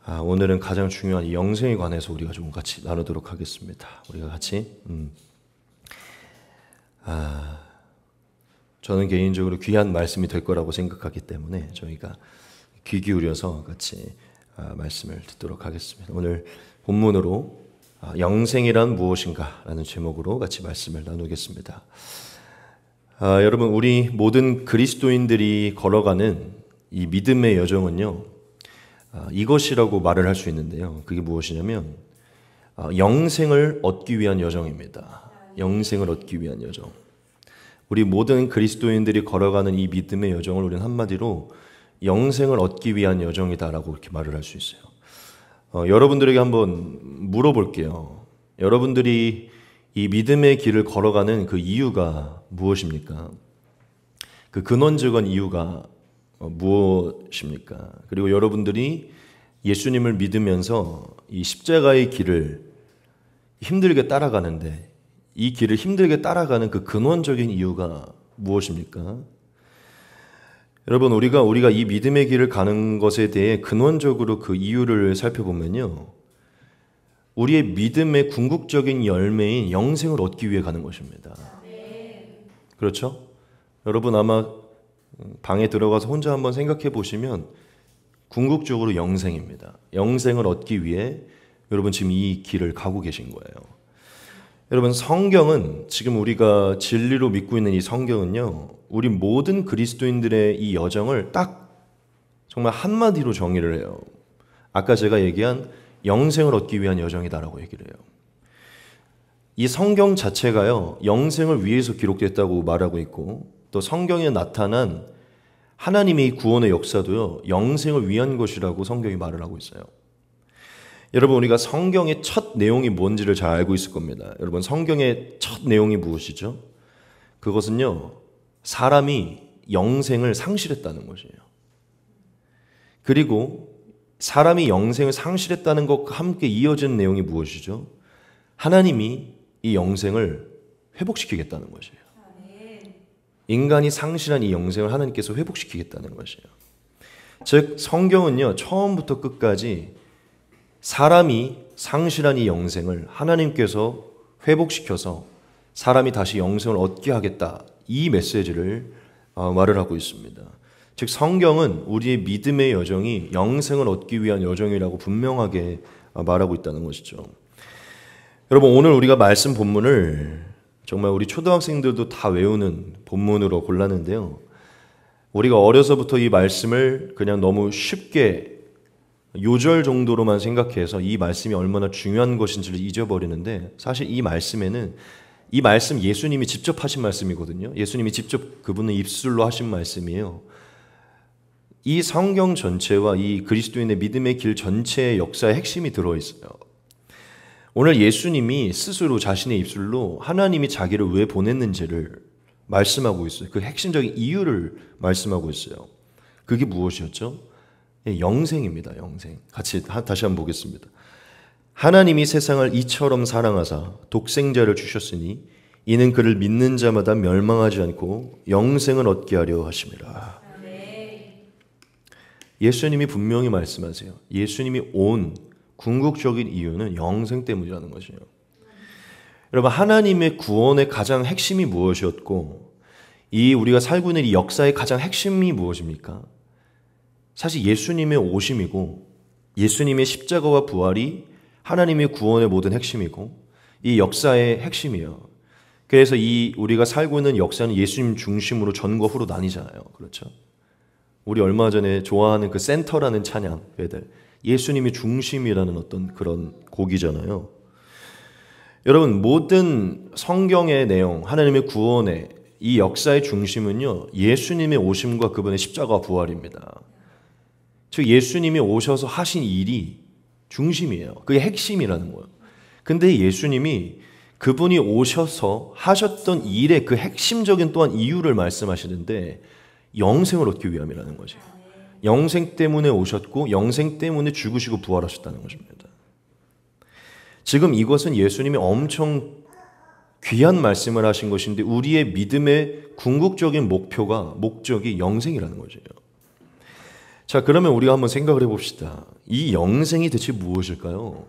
오늘은 가장 중요한 이 영생에 관해서 우리가 좀 같이 나누도록 하겠습니다. 우리가 같이 저는 개인적으로 귀한 말씀이 될 거라고 생각하기 때문에 저희가 귀 기울여서 같이 말씀을 듣도록 하겠습니다. 오늘 본문으로 영생이란 무엇인가 라는 제목으로 같이 말씀을 나누겠습니다. 여러분, 우리 모든 그리스도인들이 걸어가는 이 믿음의 여정은요, 이것이라고 말을 할 수 있는데요. 그게 무엇이냐면 영생을 얻기 위한 여정입니다. 영생을 얻기 위한 여정. 우리 모든 그리스도인들이 걸어가는 이 믿음의 여정을 우리는 한마디로 영생을 얻기 위한 여정이다라고 이렇게 말을 할 수 있어요. 여러분들에게 한번 물어볼게요. 여러분들이 이 믿음의 길을 걸어가는 그 이유가 무엇입니까? 그 근원적인 이유가 무엇입니까? 그리고 여러분들이 예수님을 믿으면서 이 십자가의 길을 힘들게 따라가는데 이 길을 힘들게 따라가는 그 근원적인 이유가 무엇입니까? 여러분, 우리가 이 믿음의 길을 가는 것에 대해 근원적으로 그 이유를 살펴보면요, 우리의 믿음의 궁극적인 열매인 영생을 얻기 위해 가는 것입니다. 그렇죠? 여러분 아마 방에 들어가서 혼자 한번 생각해 보시면 궁극적으로 영생입니다. 영생을 얻기 위해 여러분 지금 이 길을 가고 계신 거예요. 여러분, 성경은 지금 우리가 진리로 믿고 있는 이 성경은요, 우리 모든 그리스도인들의 이 여정을 딱 정말 한마디로 정의를 해요. 아까 제가 얘기한 영생을 얻기 위한 여정이다라고 얘기를 해요. 이 성경 자체가요, 영생을 위해서 기록됐다고 말하고 있고, 또 성경에 나타난 하나님의 구원의 역사도요, 영생을 위한 것이라고 성경이 말을 하고 있어요. 여러분, 우리가 성경의 첫 내용이 뭔지를 잘 알고 있을 겁니다. 여러분, 성경의 첫 내용이 무엇이죠? 그것은요, 사람이 영생을 상실했다는 것이에요. 그리고 사람이 영생을 상실했다는 것과 함께 이어진 내용이 무엇이죠? 하나님이 이 영생을 회복시키겠다는 것이에요. 인간이 상실한 이 영생을 하나님께서 회복시키겠다는 것이에요. 즉, 성경은요, 처음부터 끝까지 사람이 상실한 이 영생을 하나님께서 회복시켜서 사람이 다시 영생을 얻게 하겠다, 이 메시지를 말을 하고 있습니다. 즉, 성경은 우리의 믿음의 여정이 영생을 얻기 위한 여정이라고 분명하게 말하고 있다는 것이죠. 여러분, 오늘 우리가 말씀 본문을 정말 우리 초등학생들도 다 외우는 본문으로 골랐는데요, 우리가 어려서부터 이 말씀을 그냥 너무 쉽게 요절 정도로만 생각해서 이 말씀이 얼마나 중요한 것인지를 잊어버리는데, 사실 이 말씀에는, 이 말씀 예수님이 직접 하신 말씀이거든요. 예수님이 직접 그분의 입술로 하신 말씀이에요. 이 성경 전체와 이 그리스도인의 믿음의 길 전체의 역사의 핵심이 들어있어요. 오늘 예수님이 스스로 자신의 입술로 하나님이 자기를 왜 보냈는지를 말씀하고 있어요. 그 핵심적인 이유를 말씀하고 있어요. 그게 무엇이었죠? 영생입니다. 영생. 같이 다시 한번 보겠습니다. 하나님이 세상을 이처럼 사랑하사 독생자를 주셨으니 이는 그를 믿는 자마다 멸망하지 않고 영생을 얻게 하려 하심이라. 예수님이 분명히 말씀하세요. 예수님이 온 궁극적인 이유는 영생 때문이라는 것이에요. 여러분, 하나님의 구원의 가장 핵심이 무엇이었고, 이 우리가 살고 있는 이 역사의 가장 핵심이 무엇입니까? 사실 예수님의 오심이고, 예수님의 십자가와 부활이 하나님의 구원의 모든 핵심이고, 이 역사의 핵심이에요. 그래서 이 우리가 살고 있는 역사는 예수님 중심으로 전과 후로 나뉘잖아요. 그렇죠? 우리 얼마 전에 좋아하는 그 센터라는 찬양, 예수님이 중심이라는 어떤 그런 곡이잖아요. 여러분, 모든 성경의 내용, 하나님의 구원의 이 역사의 중심은요, 예수님의 오심과 그분의 십자가 부활입니다. 즉, 예수님이 오셔서 하신 일이 중심이에요. 그게 핵심이라는 거예요. 근데 예수님이 그분이 오셔서 하셨던 일의 그 핵심적인 또한 이유를 말씀하시는데, 영생을 얻기 위함이라는 거죠. 영생 때문에 오셨고 영생 때문에 죽으시고 부활하셨다는 것입니다. 지금 이것은 예수님이 엄청 귀한 말씀을 하신 것인데, 우리의 믿음의 궁극적인 목적이 영생이라는 거죠. 자, 그러면 우리가 한번 생각을 해봅시다. 이 영생이 대체 무엇일까요?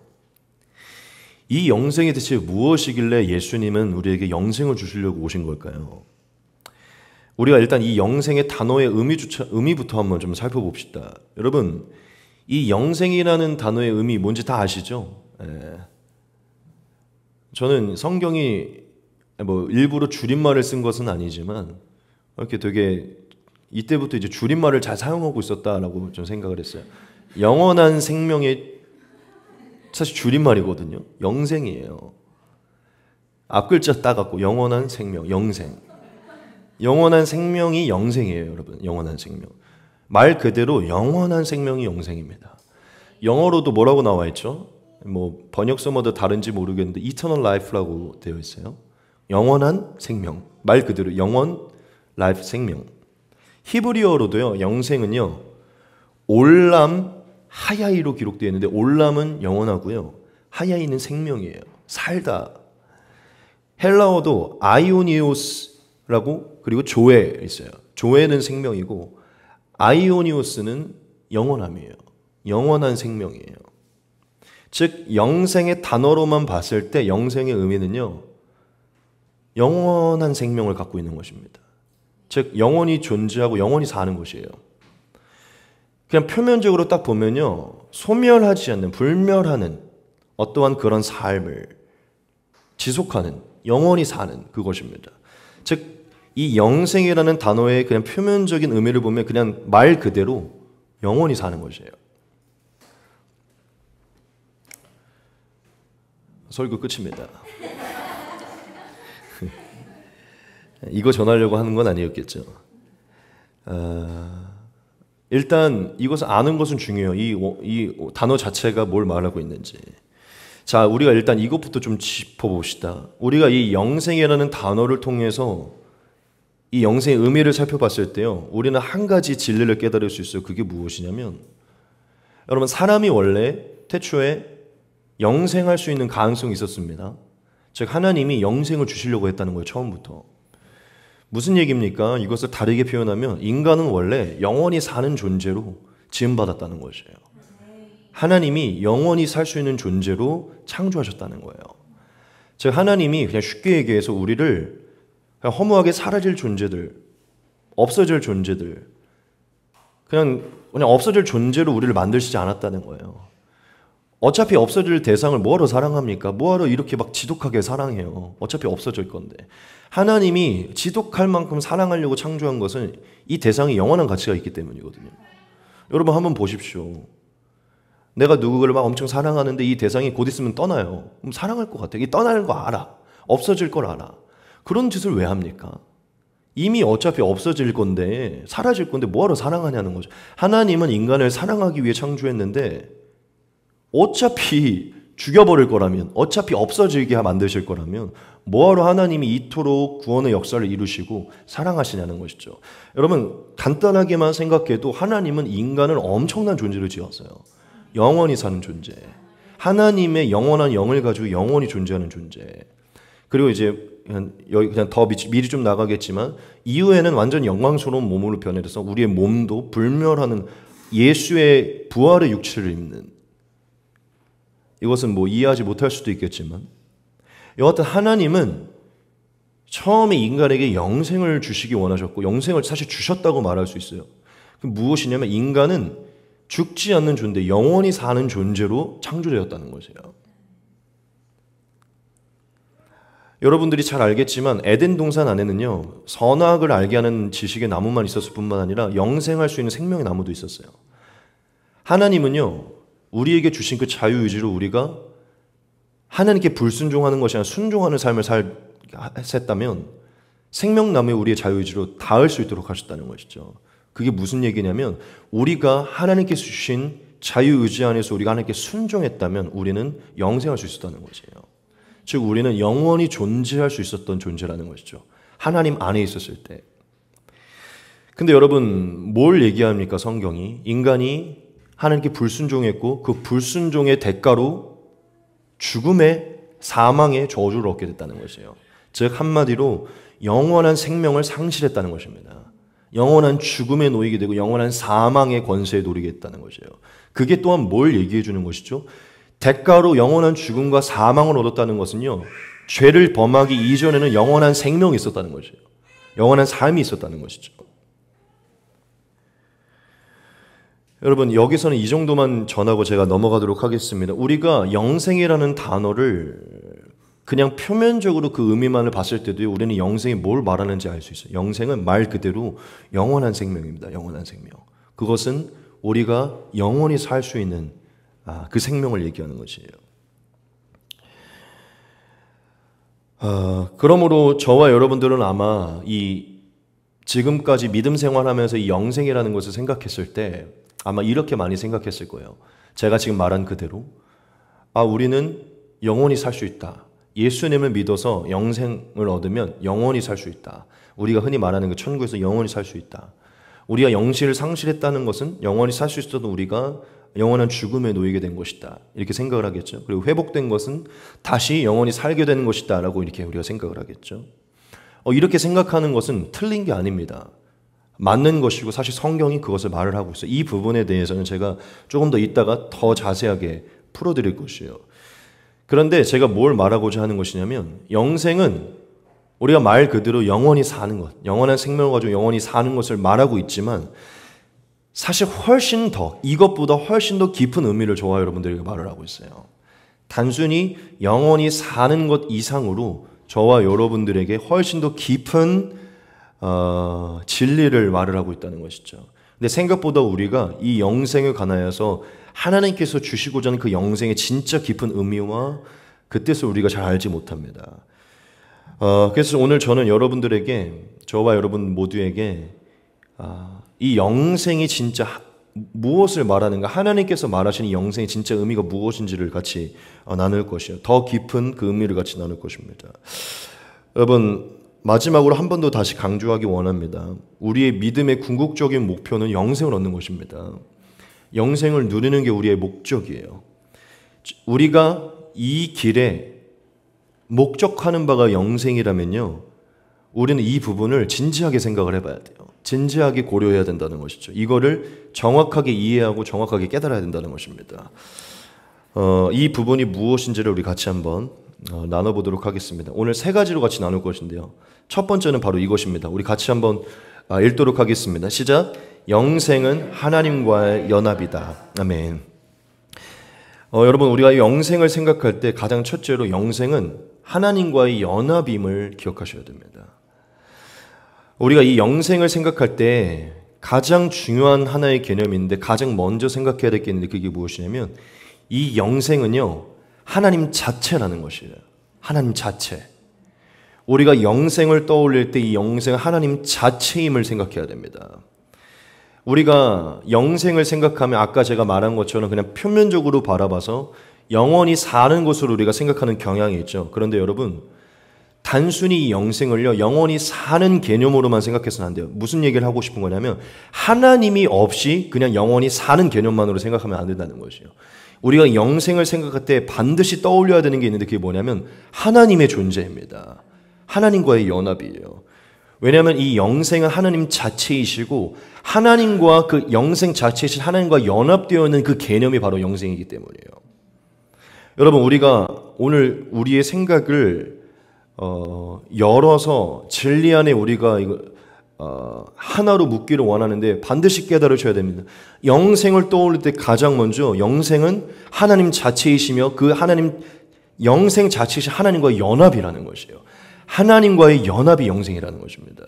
이 영생이 대체 무엇이길래 예수님은 우리에게 영생을 주시려고 오신 걸까요? 우리가 일단 이 영생의 단어의 의미부터 한번 좀 살펴봅시다. 여러분, 이 영생이라는 단어의 의미 뭔지 다 아시죠? 저는 성경이 뭐 일부러 줄임말을 쓴 것은 아니지만 이렇게 되게 이때부터 이제 줄임말을 잘 사용하고 있었다라고 좀 생각을 했어요. 영원한 생명의 사실 줄임말이거든요. 영생이에요. 앞글자 따갖고 영원한 생명, 영생. 영원한 생명이 영생이에요, 여러분. 영원한 생명. 말 그대로 영원한 생명이 영생입니다. 영어로도 뭐라고 나와 있죠? 뭐 번역서마다 다른지 모르겠는데 eternal life라고 되어 있어요. 영원한 생명. 말 그대로 영원, life, 생명. 히브리어로도요. 영생은요. 올람 하야이로 기록되어 있는데 올람은 영원하고요. 하야이는 생명이에요. 살다. 헬라어도 아이오니오스라고 그리고 조에 있어요. 조에는 생명이고 아이오니오스는 영원함이에요. 영원한 생명이에요. 즉 영생의 단어로만 봤을 때 영생의 의미는요. 영원한 생명을 갖고 있는 것입니다. 즉 영원히 존재하고 영원히 사는 것이에요. 그냥 표면적으로 딱 보면요. 소멸하지 않는, 불멸하는 어떠한 그런 삶을 지속하는, 영원히 사는 그것입니다. 즉 이 영생이라는 단어의 그냥 표면적인 의미를 보면 그냥 말 그대로 영원히 사는 것이에요. 설교 끝입니다. 이거 전하려고 하는 건 아니었겠죠. 일단 이것을 아는 것은 중요해요. 이 단어 자체가 뭘 말하고 있는지. 자, 우리가 일단 이것부터 좀 짚어봅시다. 우리가 이 영생이라는 단어를 통해서 이 영생의 의미를 살펴봤을 때요. 우리는 한 가지 진리를 깨달을 수 있어요. 그게 무엇이냐면 여러분 사람이 원래 태초에 영생할 수 있는 가능성이 있었습니다. 즉 하나님이 영생을 주시려고 했다는 거예요. 처음부터. 무슨 얘기입니까? 이것을 다르게 표현하면 인간은 원래 영원히 사는 존재로 지음받았다는 것이에요. 하나님이 영원히 살 수 있는 존재로 창조하셨다는 거예요. 즉 하나님이 그냥 쉽게 얘기해서 우리를 그냥 허무하게 사라질 존재들, 없어질 존재들, 그냥 없어질 존재로 우리를 만드시지 않았다는 거예요. 어차피 없어질 대상을 뭐하러 사랑합니까? 뭐하러 이렇게 막 지독하게 사랑해요? 어차피 없어질 건데. 하나님이 지독할 만큼 사랑하려고 창조한 것은 이 대상이 영원한 가치가 있기 때문이거든요. 여러분 한번 보십시오. 내가 누구를 막 엄청 사랑하는데 이 대상이 곧 있으면 떠나요. 그럼 사랑할 것 같아. 이 떠나는 거 알아. 없어질 걸 알아. 그런 짓을 왜 합니까? 이미 어차피 없어질 건데 사라질 건데 뭐하러 사랑하냐는 거죠. 하나님은 인간을 사랑하기 위해 창조했는데 어차피 죽여버릴 거라면, 어차피 없어지게 만드실 거라면 뭐하러 하나님이 이토록 구원의 역사를 이루시고 사랑하시냐는 것이죠. 여러분 간단하게만 생각해도 하나님은 인간을 엄청난 존재로 지었어요. 영원히 사는 존재. 하나님의 영원한 영을 가지고 영원히 존재하는 존재. 그리고 이제 그냥 더 미리 좀 나가겠지만 이후에는 완전 영광스러운 몸으로 변해서 우리의 몸도 불멸하는 예수의 부활의 육체를 입는, 이것은 뭐 이해하지 못할 수도 있겠지만 여하튼 하나님은 처음에 인간에게 영생을 주시기 원하셨고 영생을 사실 주셨다고 말할 수 있어요. 그럼 무엇이냐면 인간은 죽지 않는 존재, 영원히 사는 존재로 창조되었다는 것이에요. 여러분들이 잘 알겠지만 에덴 동산 안에는요 선악을 알게 하는 지식의 나무만 있었을 뿐만 아니라 영생할 수 있는 생명의 나무도 있었어요. 하나님은요 우리에게 주신 그 자유의지로 우리가 하나님께 불순종하는 것이 아니라 순종하는 삶을 살았다면 생명나무에 우리의 자유의지로 닿을 수 있도록 하셨다는 것이죠. 그게 무슨 얘기냐면 우리가 하나님께서 주신 자유의지 안에서 우리가 하나님께 순종했다면 우리는 영생할 수 있었다는 것이에요. 즉 우리는 영원히 존재할 수 있었던 존재라는 것이죠. 하나님 안에 있었을 때. 근데 여러분 뭘 얘기합니까? 성경이 인간이 하나님께 불순종했고 그 불순종의 대가로 죽음의 사망의 저주를 얻게 됐다는 것이에요. 즉 한마디로 영원한 생명을 상실했다는 것입니다. 영원한 죽음에 놓이게 되고 영원한 사망의 권세에 놓이겠다는 것이에요. 그게 또한 뭘 얘기해 주는 것이죠? 대가로 영원한 죽음과 사망을 얻었다는 것은요, 죄를 범하기 이전에는 영원한 생명이 있었다는 것이에요. 영원한 삶이 있었다는 것이죠. 여러분, 여기서는 이 정도만 전하고 제가 넘어가도록 하겠습니다. 우리가 영생이라는 단어를 그냥 표면적으로 그 의미만을 봤을 때도 우리는 영생이 뭘 말하는지 알 수 있어요. 영생은 말 그대로 영원한 생명입니다. 영원한 생명. 그것은 우리가 영원히 살 수 있는 그 생명을 얘기하는 것이에요. 그러므로 저와 여러분들은 아마 지금까지 믿음 생활하면서 이 영생이라는 것을 생각했을 때 아마 이렇게 많이 생각했을 거예요. 제가 지금 말한 그대로 우리는 영원히 살 수 있다. 예수님을 믿어서 영생을 얻으면 영원히 살 수 있다. 우리가 흔히 말하는 그 천국에서 영원히 살 수 있다. 우리가 영신을 상실했다는 것은 영원히 살 수 있어도 우리가 영원한 죽음에 놓이게 된 것이다. 이렇게 생각을 하겠죠. 그리고 회복된 것은 다시 영원히 살게 되는 것이다. 라고 이렇게 우리가 생각을 하겠죠. 이렇게 생각하는 것은 틀린 게 아닙니다. 맞는 것이고 사실 성경이 그것을 말을 하고 있어요. 이 부분에 대해서는 제가 조금 더 이따가 더 자세하게 풀어드릴 것이에요. 그런데 제가 뭘 말하고자 하는 것이냐면 영생은 우리가 말 그대로 영원히 사는 것, 영원한 생명을 가지고 영원히 사는 것을 말하고 있지만 사실 훨씬 더 이것보다 훨씬 더 깊은 의미를 저와 여러분들에게 말을 하고 있어요. 단순히 영원히 사는 것 이상으로 저와 여러분들에게 훨씬 더 깊은 진리를 말을 하고 있다는 것이죠. 근데 생각보다 우리가 이 영생에 관하여서 하나님께서 주시고자 하는 그 영생의 진짜 깊은 의미와 그 뜻을 우리가 잘 알지 못합니다. 그래서 오늘 저는 여러분들에게, 저와 여러분 모두에게 이 영생이 진짜 무엇을 말하는가, 하나님께서 말하시는 영생의 진짜 의미가 무엇인지를 같이 나눌 것이에요. 더 깊은 그 의미를 같이 나눌 것입니다. 여러분, 마지막으로 한 번 더 다시 강조하기 원합니다. 우리의 믿음의 궁극적인 목표는 영생을 얻는 것입니다. 영생을 누리는 게 우리의 목적이에요. 우리가 이 길에 목적하는 바가 영생이라면요, 우리는 이 부분을 진지하게 생각을 해봐야 돼요. 진지하게 고려해야 된다는 것이죠. 이거를 정확하게 이해하고 정확하게 깨달아야 된다는 것입니다. 이 부분이 무엇인지를 우리 같이 한번 나눠보도록 하겠습니다. 오늘 세 가지로 같이 나눌 것인데요. 첫 번째는 바로 이것입니다. 우리 같이 한번 읽도록 하겠습니다. 시작. 영생은 하나님과의 연합이다. 아멘. 여러분, 우리가 영생을 생각할 때 가장 첫째로 영생은 하나님과의 연합임을 기억하셔야 됩니다. 우리가 이 영생을 생각할 때 가장 중요한 하나의 개념인데 가장 먼저 생각해야 될 게 있는데 그게 무엇이냐면 이 영생은요, 하나님 자체라는 것이에요. 하나님 자체. 우리가 영생을 떠올릴 때 이 영생은 하나님 자체임을 생각해야 됩니다. 우리가 영생을 생각하면 아까 제가 말한 것처럼 그냥 표면적으로 바라봐서 영원히 사는 것으로 우리가 생각하는 경향이 있죠. 그런데 여러분, 단순히 이 영생을요, 영원히 사는 개념으로만 생각해서는 안 돼요. 무슨 얘기를 하고 싶은 거냐면 하나님이 없이 그냥 영원히 사는 개념만으로 생각하면 안 된다는 것이에요. 우리가 영생을 생각할 때 반드시 떠올려야 되는 게 있는데 그게 뭐냐면 하나님의 존재입니다. 하나님과의 연합이에요. 왜냐하면 이 영생은 하나님 자체이시고 하나님과 그 영생 자체이신 하나님과 연합되어 있는 그 개념이 바로 영생이기 때문이에요. 여러분, 우리가 오늘 우리의 생각을 열어서 진리 안에 우리가 하나로 묶기를 원하는데 반드시 깨달으셔야 됩니다. 영생을 떠올릴 때 가장 먼저 영생은 하나님 자체이시며 그 하나님 영생 자체이신 하나님과의 연합이라는 것이에요. 하나님과의 연합이 영생이라는 것입니다.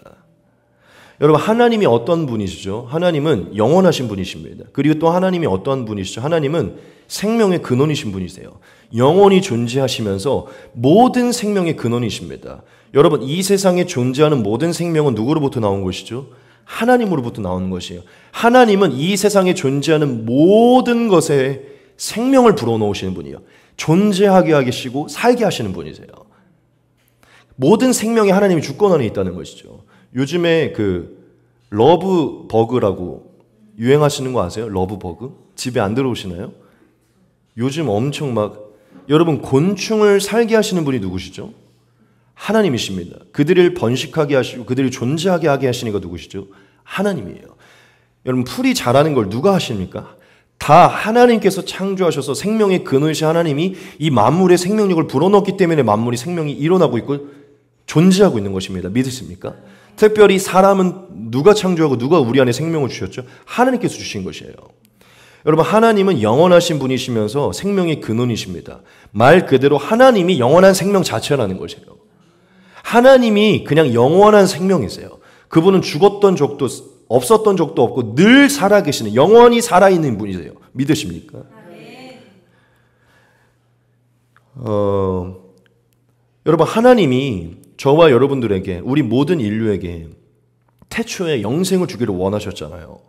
여러분, 하나님이 어떤 분이시죠? 하나님은 영원하신 분이십니다. 그리고 또 하나님이 어떤 분이시죠? 하나님은 생명의 근원이신 분이세요. 영원히 존재하시면서 모든 생명의 근원이십니다. 여러분, 이 세상에 존재하는 모든 생명은 누구로부터 나온 것이죠? 하나님으로부터 나오는 것이에요. 하나님은 이 세상에 존재하는 모든 것에 생명을 불어넣으시는 분이에요. 존재하게 하시고 살게 하시는 분이세요. 모든 생명에 하나님이 주권 안에 있다는 것이죠. 요즘에 그 러브버그라고 유행하시는 거 아세요? 러브버그? 집에 안 들어오시나요? 요즘 엄청 여러분, 곤충을 살게 하시는 분이 누구시죠? 하나님이십니다. 그들을 번식하게 하시고 그들을 존재하게 하게 하시는 이가 누구시죠? 하나님이에요. 여러분, 풀이 자라는 걸 누가 하십니까? 다 하나님께서 창조하셔서 생명의 근원이신 하나님이 이 만물의 생명력을 불어넣었기 때문에 만물이 생명이 일어나고 있고 존재하고 있는 것입니다. 믿으십니까? 특별히 사람은 누가 창조하고 누가 우리 안에 생명을 주셨죠? 하나님께서 주신 것이에요. 여러분, 하나님은 영원하신 분이시면서 생명의 근원이십니다. 말 그대로 하나님이 영원한 생명 자체라는 것이에요. 하나님이 그냥 영원한 생명이세요. 그분은 죽었던 적도 없었던 적도 없고 늘 살아계시는 영원히 살아있는 분이세요. 믿으십니까? 여러분, 하나님이 저와 여러분들에게, 우리 모든 인류에게 태초에 영생을 주기를 원하셨잖아요.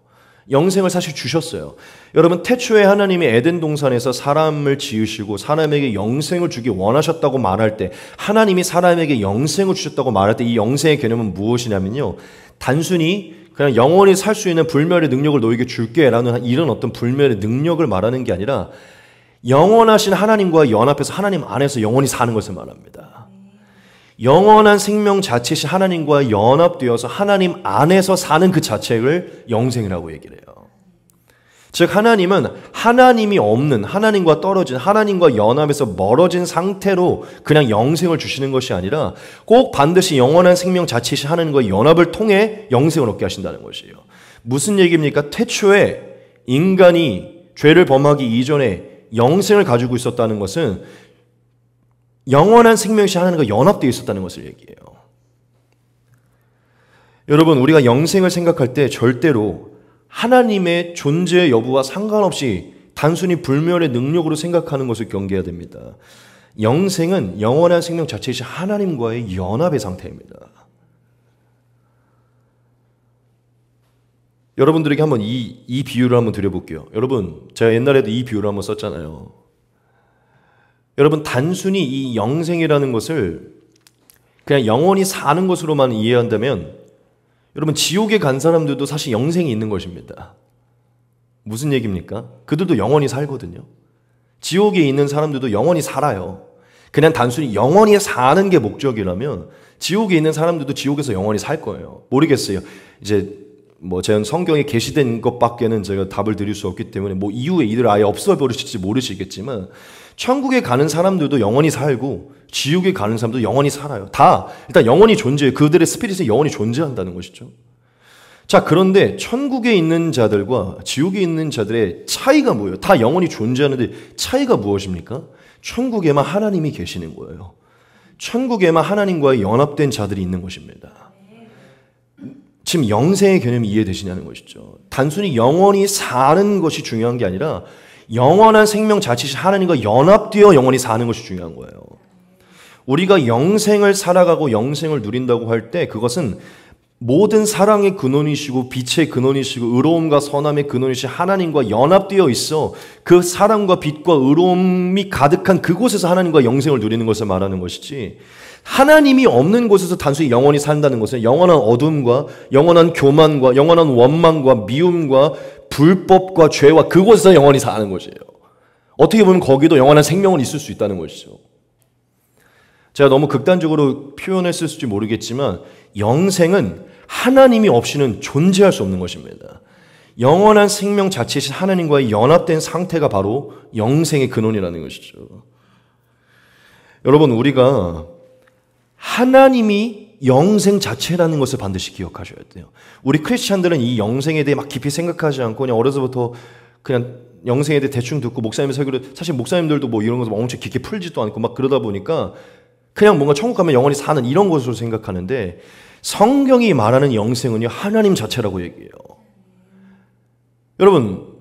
영생을 사실 주셨어요. 여러분, 태초에 하나님이 에덴 동산에서 사람을 지으시고 사람에게 영생을 주기 원하셨다고 말할 때, 하나님이 사람에게 영생을 주셨다고 말할 때 이 영생의 개념은 무엇이냐면요, 단순히 그냥 영원히 살 수 있는 불멸의 능력을 너에게 줄게라는 이런 어떤 불멸의 능력을 말하는 게 아니라 영원하신 하나님과 연합해서 하나님 안에서 영원히 사는 것을 말합니다. 영원한 생명 자체이신 하나님과 연합되어서 하나님 안에서 사는 그 자체를 영생이라고 얘기를 해요. 즉, 하나님은 하나님이 없는, 하나님과 떨어진, 하나님과 연합에서 멀어진 상태로 그냥 영생을 주시는 것이 아니라 꼭 반드시 영원한 생명 자체이신 하나님과 연합을 통해 영생을 얻게 하신다는 것이에요. 무슨 얘기입니까? 태초에 인간이 죄를 범하기 이전에 영생을 가지고 있었다는 것은 영원한 생명이신 하나님과 연합되어 있었다는 것을 얘기해요. 여러분, 우리가 영생을 생각할 때 절대로 하나님의 존재 여부와 상관없이 단순히 불멸의 능력으로 생각하는 것을 경계해야 됩니다. 영생은 영원한 생명 자체이신 하나님과의 연합의 상태입니다. 여러분들에게 한번 이 비유를 한번 드려볼게요. 여러분, 제가 옛날에도 이 비유를 한번 썼잖아요. 여러분, 단순히 이 영생이라는 것을 그냥 영원히 사는 것으로만 이해한다면 여러분, 지옥에 간 사람들도 사실 영생이 있는 것입니다. 무슨 얘기입니까? 그들도 영원히 살거든요. 지옥에 있는 사람들도 영원히 살아요. 그냥 단순히 영원히 사는 게 목적이라면 지옥에 있는 사람들도 지옥에서 영원히 살 거예요. 모르겠어요. 이제 제가 성경에 게시된 것밖에는 제가 답을 드릴 수 없기 때문에 이후에 이들 아예 없어버리실지 모르시겠지만 천국에 가는 사람들도 영원히 살고 지옥에 가는 사람도 영원히 살아요. 다 일단 영원히 존재해요. 그들의 스피릿이 영원히 존재한다는 것이죠. 자, 그런데 천국에 있는 자들과 지옥에 있는 자들의 차이가 뭐예요? 다 영원히 존재하는데 차이가 무엇입니까? 천국에만 하나님이 계시는 거예요. 천국에만 하나님과의 연합된 자들이 있는 것입니다. 지금 영생의 개념이 이해되시냐는 것이죠. 단순히 영원히 사는 것이 중요한 게 아니라 영원한 생명 자체이신 하나님과 연합되어 영원히 사는 것이 중요한 거예요. 우리가 영생을 살아가고 영생을 누린다고 할 때 그것은 모든 사랑의 근원이시고 빛의 근원이시고 의로움과 선함의 근원이신 하나님과 연합되어 있어 그 사랑과 빛과 의로움이 가득한 그곳에서 하나님과 영생을 누리는 것을 말하는 것이지, 하나님이 없는 곳에서 단순히 영원히 산다는 것은 영원한 어둠과 영원한 교만과 영원한 원망과 미움과 불법과 죄와 그곳에서 영원히 사는 것이에요. 어떻게 보면 거기도 영원한 생명은 있을 수 있다는 것이죠. 제가 너무 극단적으로 표현했을지 모르겠지만 영생은 하나님이 없이는 존재할 수 없는 것입니다. 영원한 생명 자체이신 하나님과의 연합된 상태가 바로 영생의 근원이라는 것이죠. 여러분, 우리가 하나님이 영생 자체라는 것을 반드시 기억하셔야 돼요. 우리 크리스찬들은 이 영생에 대해 막 깊이 생각하지 않고 그냥 어려서부터 그냥 영생에 대해 대충 듣고 목사님의 설교를, 사실 목사님들도 이런 것을 엄청 깊게 풀지도 않고 막 그러다 보니까 그냥 뭔가 천국 가면 영원히 사는 이런 것으로 생각하는데, 성경이 말하는 영생은요, 하나님 자체라고 얘기해요. 여러분,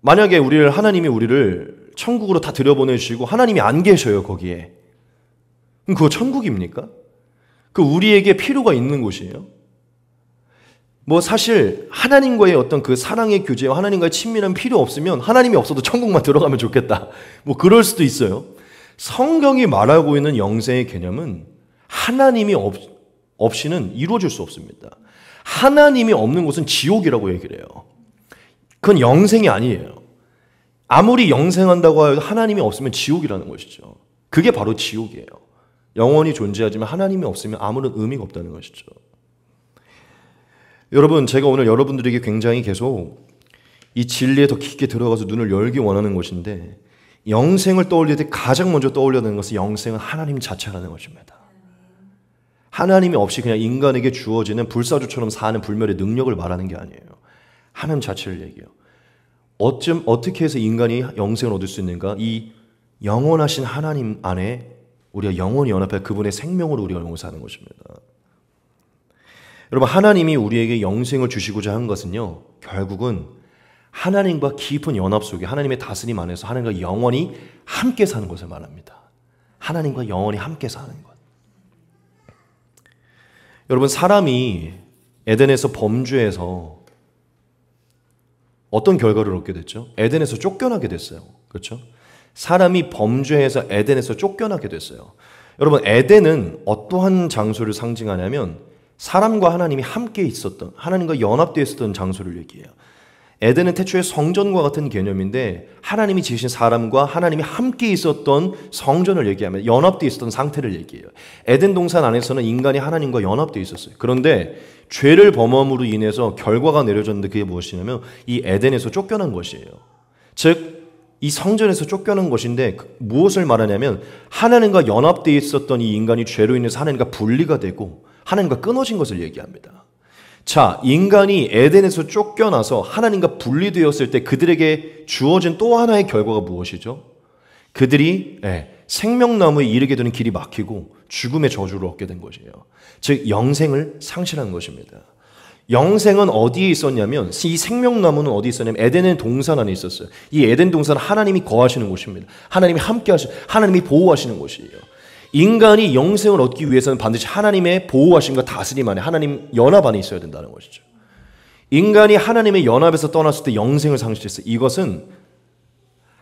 만약에 하나님이 우리를 천국으로 다 들여보내주시고 하나님이 안 계셔요, 거기에. 그럼 그거 천국입니까? 그 우리에게 필요가 있는 곳이에요? 사실 하나님과의 어떤 그 사랑의 교제와 하나님과의 친밀함 필요 없으면 하나님이 없어도 천국만 들어가면 좋겠다. 그럴 수도 있어요. 성경이 말하고 있는 영생의 개념은 하나님이 없이는 이루어질 수 없습니다. 하나님이 없는 곳은 지옥이라고 얘기를 해요. 그건 영생이 아니에요. 아무리 영생한다고 해도 하나님이 없으면 지옥이라는 것이죠. 그게 바로 지옥이에요. 영원히 존재하지만 하나님이 없으면 아무런 의미가 없다는 것이죠. 여러분, 제가 오늘 여러분들에게 굉장히 계속 이 진리에 더 깊게 들어가서 눈을 열기 원하는 것인데, 영생을 떠올릴 때 가장 먼저 떠올려야 되는 것은 영생은 하나님 자체라는 것입니다. 하나님이 없이 그냥 인간에게 주어지는 불사조처럼 사는 불멸의 능력을 말하는 게 아니에요. 하나님 자체를 얘기해요. 어떻게 해서 인간이 영생을 얻을 수 있는가? 이 영원하신 하나님 안에 우리가 영원히 연합해 그분의 생명으로 우리가 영원히 사는 것입니다. 여러분, 하나님이 우리에게 영생을 주시고자 한 것은요, 결국은 하나님과 깊은 연합 속에 하나님의 다스림 안에서 하나님과 영원히 함께 사는 것을 말합니다. 하나님과 영원히 함께 사는 것. 여러분, 사람이 에덴에서 범죄해서 어떤 결과를 얻게 됐죠? 에덴에서 쫓겨나게 됐어요. 그렇죠? 사람이 범죄해서 에덴에서 쫓겨나게 됐어요. 여러분, 에덴은 어떠한 장소를 상징하냐면 사람과 하나님이 함께 있었던, 하나님과 연합되어 있었던 장소를 얘기해요. 에덴은 태초에 성전과 같은 개념인데 하나님이 지으신 사람과 하나님이 함께 있었던 성전을 얘기하면 연합되어 있었던 상태를 얘기해요. 에덴 동산 안에서는 인간이 하나님과 연합되어 있었어요. 그런데 죄를 범함으로 인해서 결과가 내려졌는데 그게 무엇이냐면 이 에덴에서 쫓겨난 것이에요. 즉 이 성전에서 쫓겨난 것인데 무엇을 말하냐면 하나님과 연합되어 있었던 이 인간이 죄로 인해서 하나님과 분리가 되고 하나님과 끊어진 것을 얘기합니다. 자, 인간이 에덴에서 쫓겨나서 하나님과 분리되었을 때 그들에게 주어진 또 하나의 결과가 무엇이죠? 그들이 생명나무에 이르게 되는 길이 막히고 죽음의 저주를 얻게 된 것이에요. 즉 영생을 상실한 것입니다. 영생은 어디에 있었냐면 이 생명나무는 어디 있었냐면 에덴의 동산 안에 있었어요. 이 에덴 동산은 하나님이 거하시는 곳입니다. 하나님이 함께 하시는, 하나님이 보호하시는 곳이에요. 인간이 영생을 얻기 위해서는 반드시 하나님의 보호하심과 다스림 안에 하나님 연합 안에 있어야 된다는 것이죠. 인간이 하나님의 연합에서 떠났을 때 영생을 상실했어요. 이것은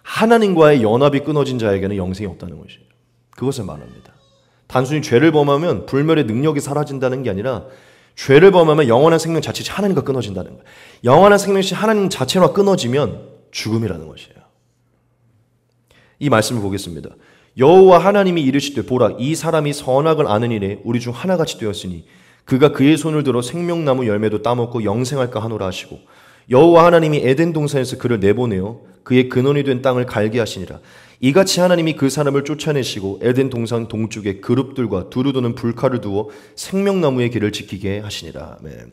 하나님과의 연합이 끊어진 자에게는 영생이 없다는 것이에요. 그것을 말합니다. 단순히 죄를 범하면 불멸의 능력이 사라진다는 게 아니라 죄를 범하면 영원한 생명 자체 하나님과 끊어진다는 거예요. 영원한 생명이 하나님 자체와 끊어지면 죽음이라는 것이에요. 이 말씀을 보겠습니다. 여호와 하나님이 이르시되 보라 이 사람이 선악을 아는 일에 우리 중 하나같이 되었으니 그가 그의 손을 들어 생명나무 열매도 따먹고 영생할까 하노라 하시고 여호와 하나님이 에덴 동산에서 그를 내보내어 그의 근원이 된 땅을 갈게 하시니라. 이같이 하나님이 그 사람을 쫓아내시고 에덴 동산 동쪽에 그룹들과 두루 도는 불칼을 두어 생명나무의 길을 지키게 하시니라. 아멘.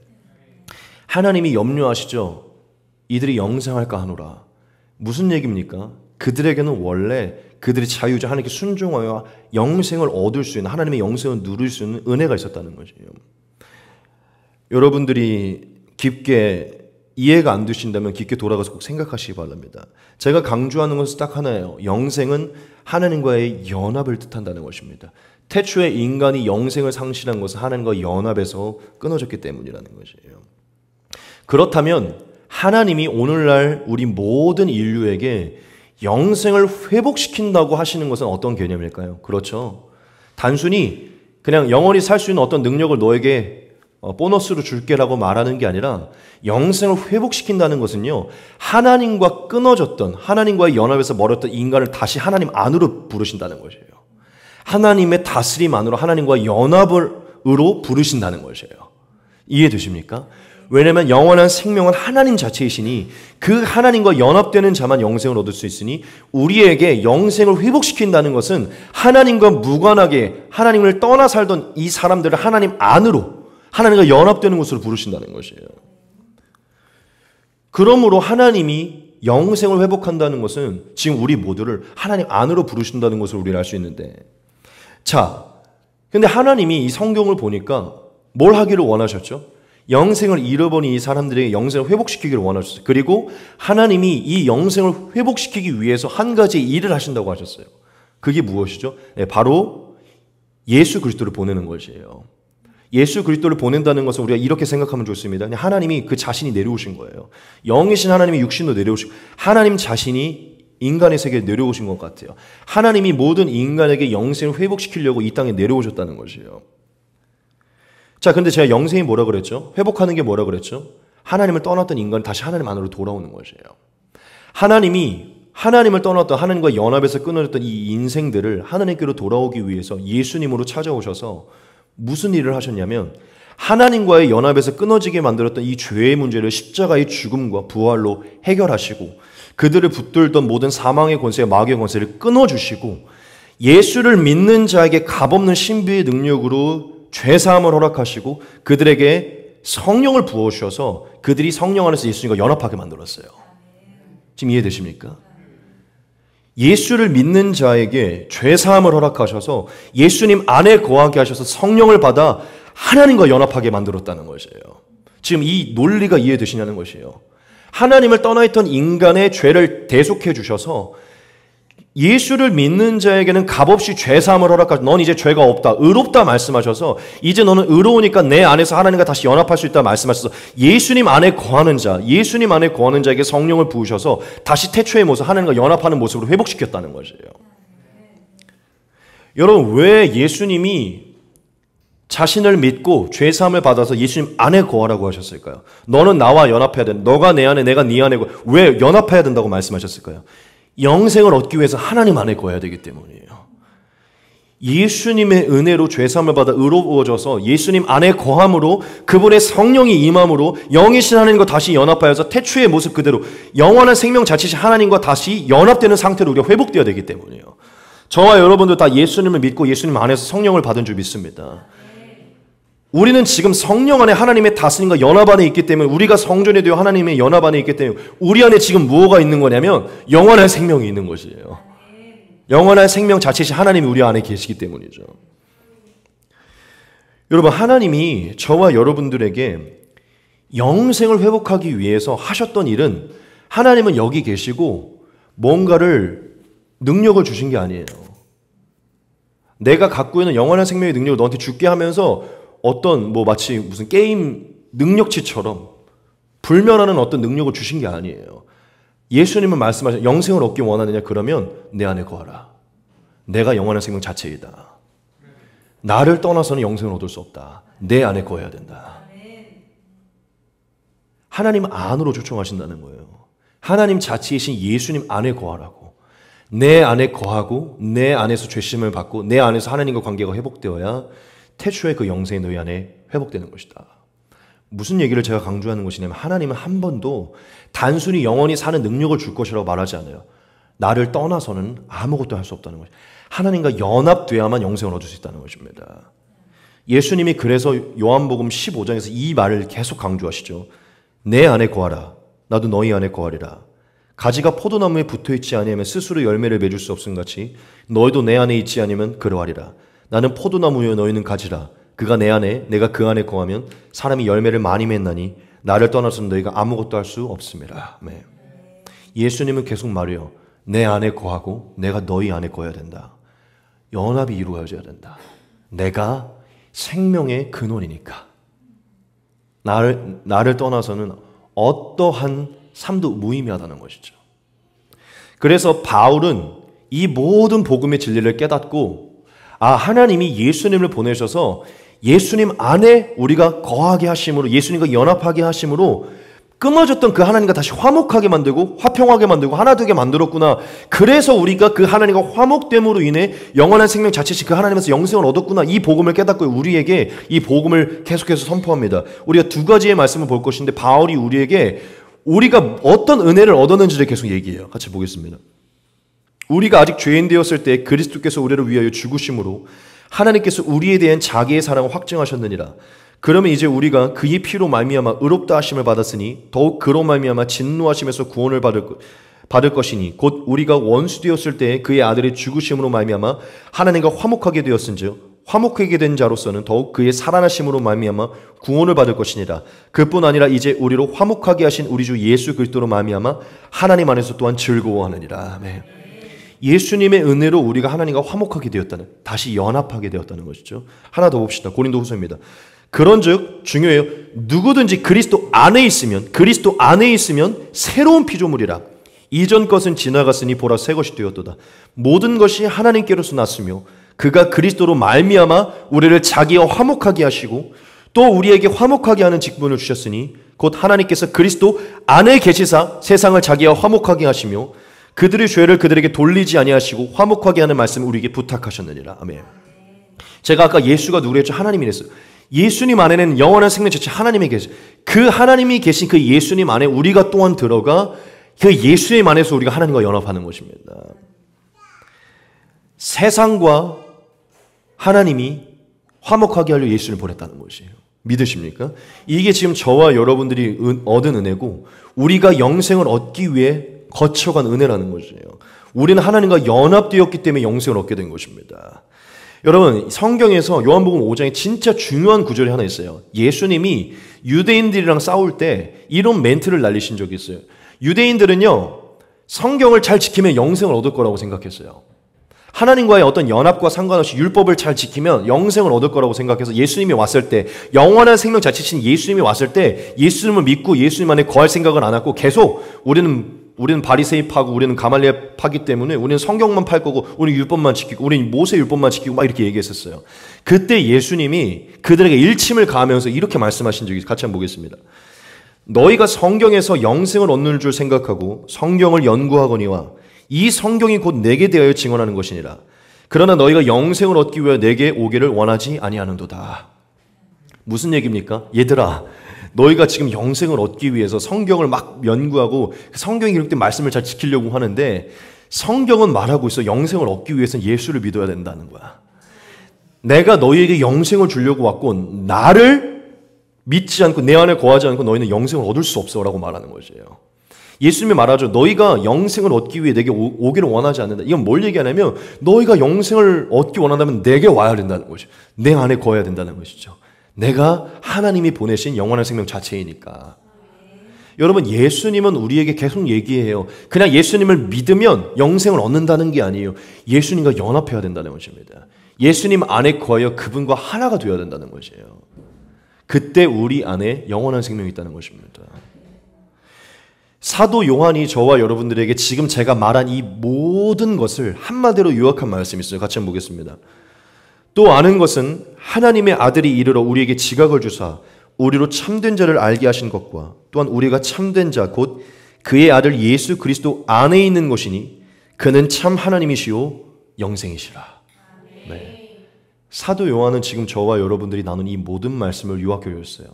하나님이 염려하시죠. 이들이 영생할까 하노라. 무슨 얘기입니까? 그들에게는 원래 그들이 자유자 하나님께 순종하여 영생을 얻을 수 있는 하나님의 영생을 누릴 수 있는 은혜가 있었다는 것이에요. 여러분들이 깊게 이해가 안 되신다면 깊게 돌아가서 꼭 생각하시기 바랍니다. 제가 강조하는 것은 딱 하나예요. 영생은 하나님과의 연합을 뜻한다는 것입니다. 태초에 인간이 영생을 상실한 것은 하나님과 연합에서 끊어졌기 때문이라는 것이에요. 그렇다면 하나님이 오늘날 우리 모든 인류에게 영생을 회복시킨다고 하시는 것은 어떤 개념일까요? 그렇죠. 단순히 그냥 영원히 살 수 있는 어떤 능력을 너에게 보너스로 줄게라고 말하는 게 아니라 영생을 회복시킨다는 것은요, 하나님과 끊어졌던, 하나님과의 연합에서 멀었던 인간을 다시 하나님 안으로 부르신다는 것이에요. 하나님의 다스림 안으로 하나님과 연합으로 부르신다는 것이에요. 이해되십니까? 왜냐하면 영원한 생명은 하나님 자체이시니 그 하나님과 연합되는 자만 영생을 얻을 수 있으니 우리에게 영생을 회복시킨다는 것은 하나님과 무관하게 하나님을 떠나 살던 이 사람들을 하나님 안으로 하나님과 연합되는 곳으로 부르신다는 것이에요. 그러므로 하나님이 영생을 회복한다는 것은 지금 우리 모두를 하나님 안으로 부르신다는 것을 우리는 알 수 있는데, 자, 근데 하나님이 이 성경을 보니까 뭘 하기를 원하셨죠? 영생을 잃어버린 이 사람들에게 영생을 회복시키기를 원하셨어요. 그리고 하나님이 이 영생을 회복시키기 위해서 한 가지 일을 하신다고 하셨어요. 그게 무엇이죠? 바로 예수 그리스도를 보내는 것이에요. 예수 그리스도를 보낸다는 것은 우리가 이렇게 생각하면 좋습니다. 하나님이 그 자신이 내려오신 거예요. 영이신 하나님이 육신으로 내려오시고 하나님 자신이 인간의 세계에 내려오신 것 같아요. 하나님이 모든 인간에게 영생을 회복시키려고 이 땅에 내려오셨다는 것이에요. 자, 근데 제가 영생이 뭐라 그랬죠? 회복하는 게 뭐라 그랬죠? 하나님을 떠났던 인간이 다시 하나님 안으로 돌아오는 것이에요. 하나님이 하나님을 떠났던 하나님과 연합에서 끊어졌던 이 인생들을 하나님께로 돌아오기 위해서 예수님으로 찾아오셔서 무슨 일을 하셨냐면 하나님과의 연합에서 끊어지게 만들었던 이 죄의 문제를 십자가의 죽음과 부활로 해결하시고 그들을 붙들던 모든 사망의 권세, 마귀의 권세를 끊어주시고 예수를 믿는 자에게 값없는 신비의 능력으로 죄사함을 허락하시고 그들에게 성령을 부어주셔서 그들이 성령 안에서 예수님과 연합하게 만들었어요. 지금 이해되십니까? 예수를 믿는 자에게 죄사함을 허락하셔서 예수님 안에 거하게 하셔서 성령을 받아 하나님과 연합하게 만들었다는 것이에요. 지금 이 논리가 이해되시냐는 것이에요. 하나님을 떠나 있던 인간의 죄를 대속해 주셔서 예수를 믿는 자에게는 값없이 죄사함을 허락하셔서 넌 이제 죄가 없다, 의롭다 말씀하셔서 이제 너는 의로우니까 내 안에서 하나님과 다시 연합할 수 있다 말씀하셔서 예수님 안에 거하는 자, 예수님 안에 거하는 자에게 성령을 부으셔서 다시 태초의 모습, 하나님과 연합하는 모습으로 회복시켰다는 것이에요. 여러분, 왜 예수님이 자신을 믿고 죄사함을 받아서 예수님 안에 거하라고 하셨을까요? 너는 나와 연합해야 된다. 너가 내 안에, 내가 네 안에 왜 연합해야 된다고 말씀하셨을까요? 영생을 얻기 위해서 하나님 안에 거해야 되기 때문이에요. 예수님의 은혜로 죄사함을 받아 의로워져서 예수님 안에 거함으로 그분의 성령이 임함으로 영이신 하나님과 다시 연합하여서 태초의 모습 그대로 영원한 생명 자체이신 하나님과 다시 연합되는 상태로 우리가 회복되어야 되기 때문이에요. 저와 여러분도 다 예수님을 믿고 예수님 안에서 성령을 받은 줄 믿습니다. 우리는 지금 성령 안에 하나님의 다스림과 연합 안에 있기 때문에 우리가 성전이 되어 하나님의 연합 안에 있기 때문에 우리 안에 지금 무엇가 있는 거냐면 영원한 생명이 있는 것이에요. 영원한 생명 자체이신 하나님이 우리 안에 계시기 때문이죠. 여러분, 하나님이 저와 여러분들에게 영생을 회복하기 위해서 하셨던 일은 하나님은 여기 계시고 뭔가를 능력을 주신 게 아니에요. 내가 갖고 있는 영원한 생명의 능력을 너한테 줄게 하면서 어떤 마치 무슨 게임 능력치처럼 불멸하는 어떤 능력을 주신 게 아니에요. 예수님은 말씀하신 영생을 얻기 원하느냐 그러면 내 안에 거하라. 내가 영원한 생명 자체이다. 나를 떠나서는 영생을 얻을 수 없다. 내 안에 거해야 된다. 하나님 안으로 초청하신다는 거예요. 하나님 자체이신 예수님 안에 거하라고. 내 안에 거하고 내 안에서 죄심을 받고 내 안에서 하나님과 관계가 회복되어야 태초의 그 영생이 너희 안에 회복되는 것이다. 무슨 얘기를 제가 강조하는 것이냐면 하나님은 한 번도 단순히 영원히 사는 능력을 줄 것이라고 말하지 않아요. 나를 떠나서는 아무것도 할 수 없다는 것이죠. 하나님과 연합돼야만 영생을 얻을 수 있다는 것입니다. 예수님이 그래서 요한복음 15장에서 이 말을 계속 강조하시죠. 내 안에 거하라. 나도 너희 안에 거하리라. 가지가 포도나무에 붙어있지 아니하면 스스로 열매를 맺을 수 없음 같이 너희도 내 안에 있지 아니면 그러하리라. 나는 포도나무여 너희는 가지라. 그가 내 안에 내가 그 안에 거하면 사람이 열매를 많이 맺나니 나를 떠나서는 너희가 아무것도 할 수 없음이라. 네. 예수님은 계속 말해요. 내 안에 거하고 내가 너희 안에 거해야 된다. 연합이 이루어져야 된다. 내가 생명의 근원이니까. 나를 떠나서는 어떠한 삶도 무의미하다는 것이죠. 그래서 바울은 이 모든 복음의 진리를 깨닫고 하나님이 예수님을 보내셔서 예수님 안에 우리가 거하게 하심으로 예수님과 연합하게 하심으로 끊어졌던 그 하나님과 다시 화목하게 만들고 화평하게 만들고 하나 되게 만들었구나. 그래서 우리가 그 하나님과 화목됨으로 인해 영원한 생명 자체이신 그 하나님에서 영생을 얻었구나. 이 복음을 깨닫고 우리에게 이 복음을 계속해서 선포합니다. 우리가 두 가지의 말씀을 볼 것인데 바울이 우리에게 우리가 어떤 은혜를 얻었는지를 계속 얘기해요. 같이 보겠습니다. 우리가 아직 죄인 되었을 때 그리스도께서 우리를 위하여 죽으심으로 하나님께서 우리에 대한 자기의 사랑을 확증하셨느니라. 그러면 이제 우리가 그의 피로 말미암아 의롭다 하심을 받았으니 더욱 그로 말미암아 진노하심에서 구원을 받을 것이니 곧 우리가 원수 되었을 때 그의 아들의 죽으심으로 말미암아 하나님과 화목하게 되었은즉 화목하게 된 자로서는 더욱 그의 살아나심으로 말미암아 구원을 받을 것이니라. 그뿐 아니라 이제 우리로 화목하게 하신 우리 주 예수 그리스도로 말미암아 하나님 안에서 또한 즐거워하느니라. 아멘. 예수님의 은혜로 우리가 하나님과 화목하게 되었다는, 다시 연합하게 되었다는 것이죠. 하나 더 봅시다. 고린도후서입니다. 그런즉 중요해요. 누구든지 그리스도 안에 있으면 새로운 피조물이라. 이전 것은 지나갔으니 보라 새 것이 되었도다. 모든 것이 하나님께로서 났으며 그가 그리스도로 말미암아 우리를 자기와 화목하게 하시고 또 우리에게 화목하게 하는 직분을 주셨으니 곧 하나님께서 그리스도 안에 계시사 세상을 자기와 화목하게 하시며 그들의 죄를 그들에게 돌리지 아니하시고 화목하게 하는 말씀을 우리에게 부탁하셨느니라. 아멘. 제가 아까 예수가 누구랬죠? 하나님이랬어요. 예수님 안에는 영원한 생명 자체 하나님이 계신, 그 하나님이 계신 그 예수님 안에 우리가 또한 들어가 그 예수님 안에서 우리가 하나님과 연합하는 것입니다. 세상과 하나님이 화목하게 하려 예수를 보냈다는 것이에요. 믿으십니까? 이게 지금 저와 여러분들이 얻은 은혜고 우리가 영생을 얻기 위해 거쳐간 은혜라는 것이에요. 우리는 하나님과 연합되었기 때문에 영생을 얻게 된 것입니다. 여러분, 성경에서 요한복음 5장에 진짜 중요한 구절이 하나 있어요. 예수님이 유대인들이랑 싸울 때 이런 멘트를 날리신 적이 있어요. 유대인들은요, 성경을 잘 지키면 영생을 얻을 거라고 생각했어요. 하나님과의 어떤 연합과 상관없이 율법을 잘 지키면 영생을 얻을 거라고 생각해서 예수님이 왔을 때, 영원한 생명 자체신 예수님이 왔을 때 예수님을 믿고 예수님 안에 거할 생각을 안 하고 계속 우리는 바리새인파고 우리는 가말리엘파기 때문에 우리는 성경만 팔 거고 우리는 율법만 지키고 우리는 모세 율법만 지키고 막 이렇게 얘기했었어요. 그때 예수님이 그들에게 일침을 가하면서 이렇게 말씀하신 적이 같이 한번 보겠습니다. 너희가 성경에서 영생을 얻는 줄 생각하고 성경을 연구하거니와 이 성경이 곧 내게 대하여 증언하는 것이니라. 그러나 너희가 영생을 얻기 위하여 내게 오기를 원하지 아니하는도다. 무슨 얘기입니까? 얘들아, 너희가 지금 영생을 얻기 위해서 성경을 막 연구하고 성경에 기록된 말씀을 잘 지키려고 하는데 성경은 말하고 있어. 영생을 얻기 위해서는 예수를 믿어야 된다는 거야. 내가 너희에게 영생을 주려고 왔고 나를 믿지 않고 내 안에 거하지 않고 너희는 영생을 얻을 수 없어 라고 말하는 것이에요. 예수님이 말하죠. 너희가 영생을 얻기 위해 내게 오기를 원하지 않는다. 이건 뭘 얘기하냐면 너희가 영생을 얻기 원한다면 내게 와야 된다는 것이죠. 내 안에 거해야 된다는 것이죠. 내가 하나님이 보내신 영원한 생명 자체이니까. 여러분, 예수님은 우리에게 계속 얘기해요. 그냥 예수님을 믿으면 영생을 얻는다는 게 아니에요. 예수님과 연합해야 된다는 것입니다. 예수님 안에 거하여 그분과 하나가 되어야 된다는 것이에요. 그때 우리 안에 영원한 생명이 있다는 것입니다. 사도 요한이 저와 여러분들에게 지금 제가 말한 이 모든 것을 한마디로 요약한 말씀이 있어요. 같이 한번 보겠습니다. 또 아는 것은 하나님의 아들이 이르러 우리에게 지각을 주사 우리로 참된 자를 알게 하신 것과 또한 우리가 참된 자 곧 그의 아들 예수 그리스도 안에 있는 것이니 그는 참 하나님이시요 영생이시라. 네. 사도 요한은 지금 저와 여러분들이 나눈 이 모든 말씀을 요약해줬어요.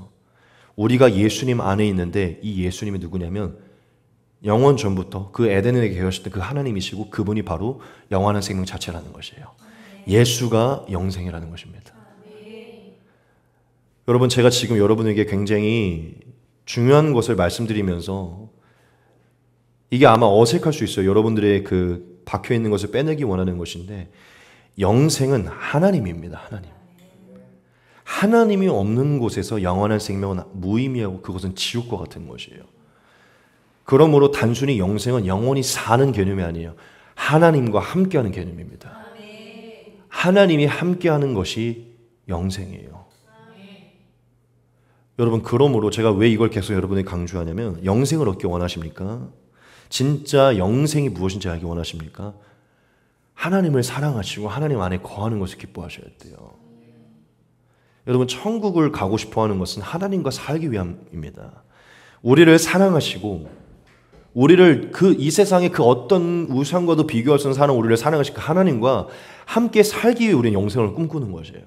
우리가 예수님 안에 있는데 이 예수님이 누구냐면 영원 전부터 그 에덴에 계셨던 그 하나님이시고 그분이 바로 영원한 생명 자체라는 것이에요. 예수가 영생이라는 것입니다. 여러분, 제가 지금 여러분에게 굉장히 중요한 것을 말씀드리면서 이게 아마 어색할 수 있어요. 여러분들의 그 박혀있는 것을 빼내기 원하는 것인데 영생은 하나님입니다. 하나님. 하나님이 없는 곳에서 영원한 생명은 무의미하고 그것은 지옥과 같은 것이에요. 그러므로 단순히 영생은 영원히 사는 개념이 아니에요. 하나님과 함께하는 개념입니다. 하나님이 함께하는 것이 영생이에요. 여러분, 그러므로 제가 왜 이걸 계속 여러분에게 강조하냐면 영생을 얻기 원하십니까? 진짜 영생이 무엇인지 알기 원하십니까? 하나님을 사랑하시고 하나님 안에 거하는 것을 기뻐하셔야 돼요. 여러분, 천국을 가고 싶어하는 것은 하나님과 살기 위함입니다. 우리를 사랑하시고 우리를 이 세상의 그 어떤 우상과도 비교할 수 없는 사랑, 우리를 사랑하신 그 하나님과 함께 살기 위해 우리는 영생을 꿈꾸는 것이에요.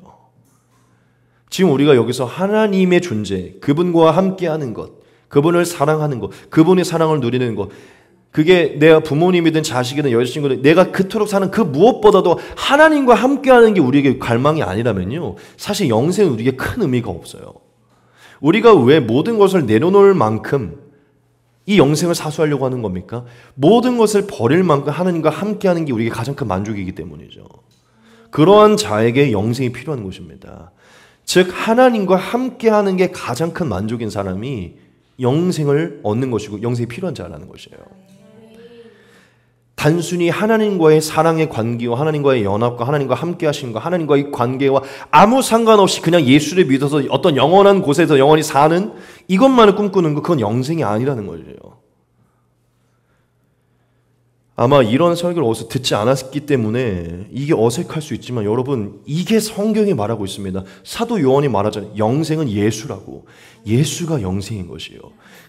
지금 우리가 여기서 하나님의 존재, 그분과 함께하는 것, 그분을 사랑하는 것, 그분의 사랑을 누리는 것, 그게 내가 부모님이든 자식이든 여자친구든 내가 그토록 사는 그 무엇보다도 하나님과 함께하는 게 우리에게 갈망이 아니라면요, 사실 영생은 우리에게 큰 의미가 없어요. 우리가 왜 모든 것을 내려놓을 만큼 이 영생을 사수하려고 하는 겁니까? 모든 것을 버릴 만큼 하나님과 함께하는 게 우리에게 가장 큰 만족이기 때문이죠. 그러한 자에게 영생이 필요한 것입니다. 즉 하나님과 함께하는 게 가장 큰 만족인 사람이 영생을 얻는 것이고 영생이 필요한 자라는 것이에요. 단순히 하나님과의 사랑의 관계와 하나님과의 연합과 하나님과 함께 하심과 하나님과의 관계와 아무 상관없이 그냥 예수를 믿어서 어떤 영원한 곳에서 영원히 사는 이것만을 꿈꾸는 것, 그건 영생이 아니라는 거예요. 아마 이런 설교를 어디서 듣지 않았기 때문에 이게 어색할 수 있지만 여러분, 이게 성경이 말하고 있습니다. 사도 요한이 말하잖아요. 영생은 예수라고. 예수가 영생인 것이에요.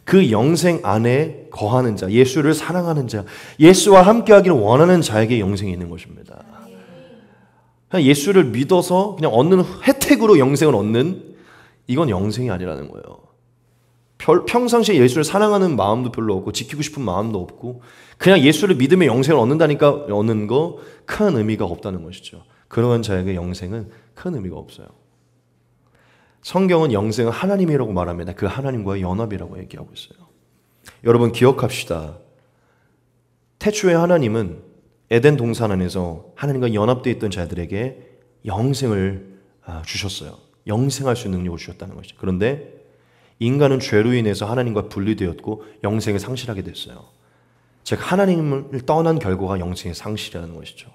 그 영생 안에 거하는 자, 예수를 사랑하는 자, 예수와 함께하기를 원하는 자에게 영생이 있는 것입니다. 그냥 예수를 믿어서 그냥 얻는 혜택으로 영생을 얻는 이건 영생이 아니라는 거예요. 평상시에 예수를 사랑하는 마음도 별로 없고 지키고 싶은 마음도 없고 그냥 예수를 믿으면 영생을 얻는다니까 얻는 거 큰 의미가 없다는 것이죠. 그러한 자에게 영생은 큰 의미가 없어요. 성경은 영생은 하나님이라고 말합니다. 그 하나님과의 연합이라고 얘기하고 있어요. 여러분 기억합시다. 태초에 하나님은 에덴 동산 안에서 하나님과 연합되어 있던 자들에게 영생을 주셨어요. 영생할 수 있는 능력을 주셨다는 것이죠. 그런데 인간은 죄로 인해서 하나님과 분리되었고 영생을 상실하게 됐어요. 즉 하나님을 떠난 결과가 영생의 상실이라는 것이죠.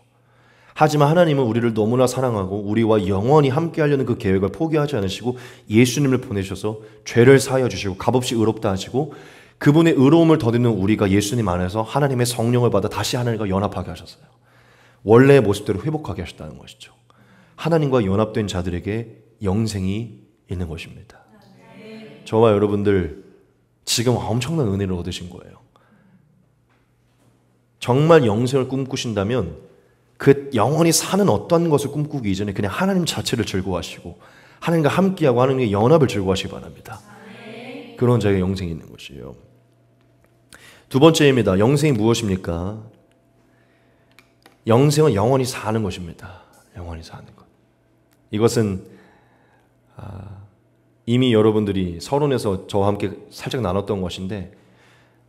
하지만 하나님은 우리를 너무나 사랑하고 우리와 영원히 함께 하려는 그 계획을 포기하지 않으시고 예수님을 보내셔서 죄를 사하여 주시고 값없이 의롭다 하시고 그분의 의로움을 더듬는 우리가 예수님 안에서 하나님의 성령을 받아 다시 하나님과 연합하게 하셨어요. 원래의 모습대로 회복하게 하셨다는 것이죠. 하나님과 연합된 자들에게 영생이 있는 것입니다. 저와 여러분들 지금 엄청난 은혜를 얻으신 거예요. 정말 영생을 꿈꾸신다면 그 영원히 사는 어떤 것을 꿈꾸기 이전에 그냥 하나님 자체를 즐거워하시고 하나님과 함께하고 하나님의 연합을 즐거워하시기 바랍니다. 그런 자에게 영생이 있는 것이에요. 두 번째입니다. 영생이 무엇입니까? 영생은 영원히 사는 것입니다. 영원히 사는 것. 이것은 이미 여러분들이 서론에서 저와 함께 살짝 나눴던 것인데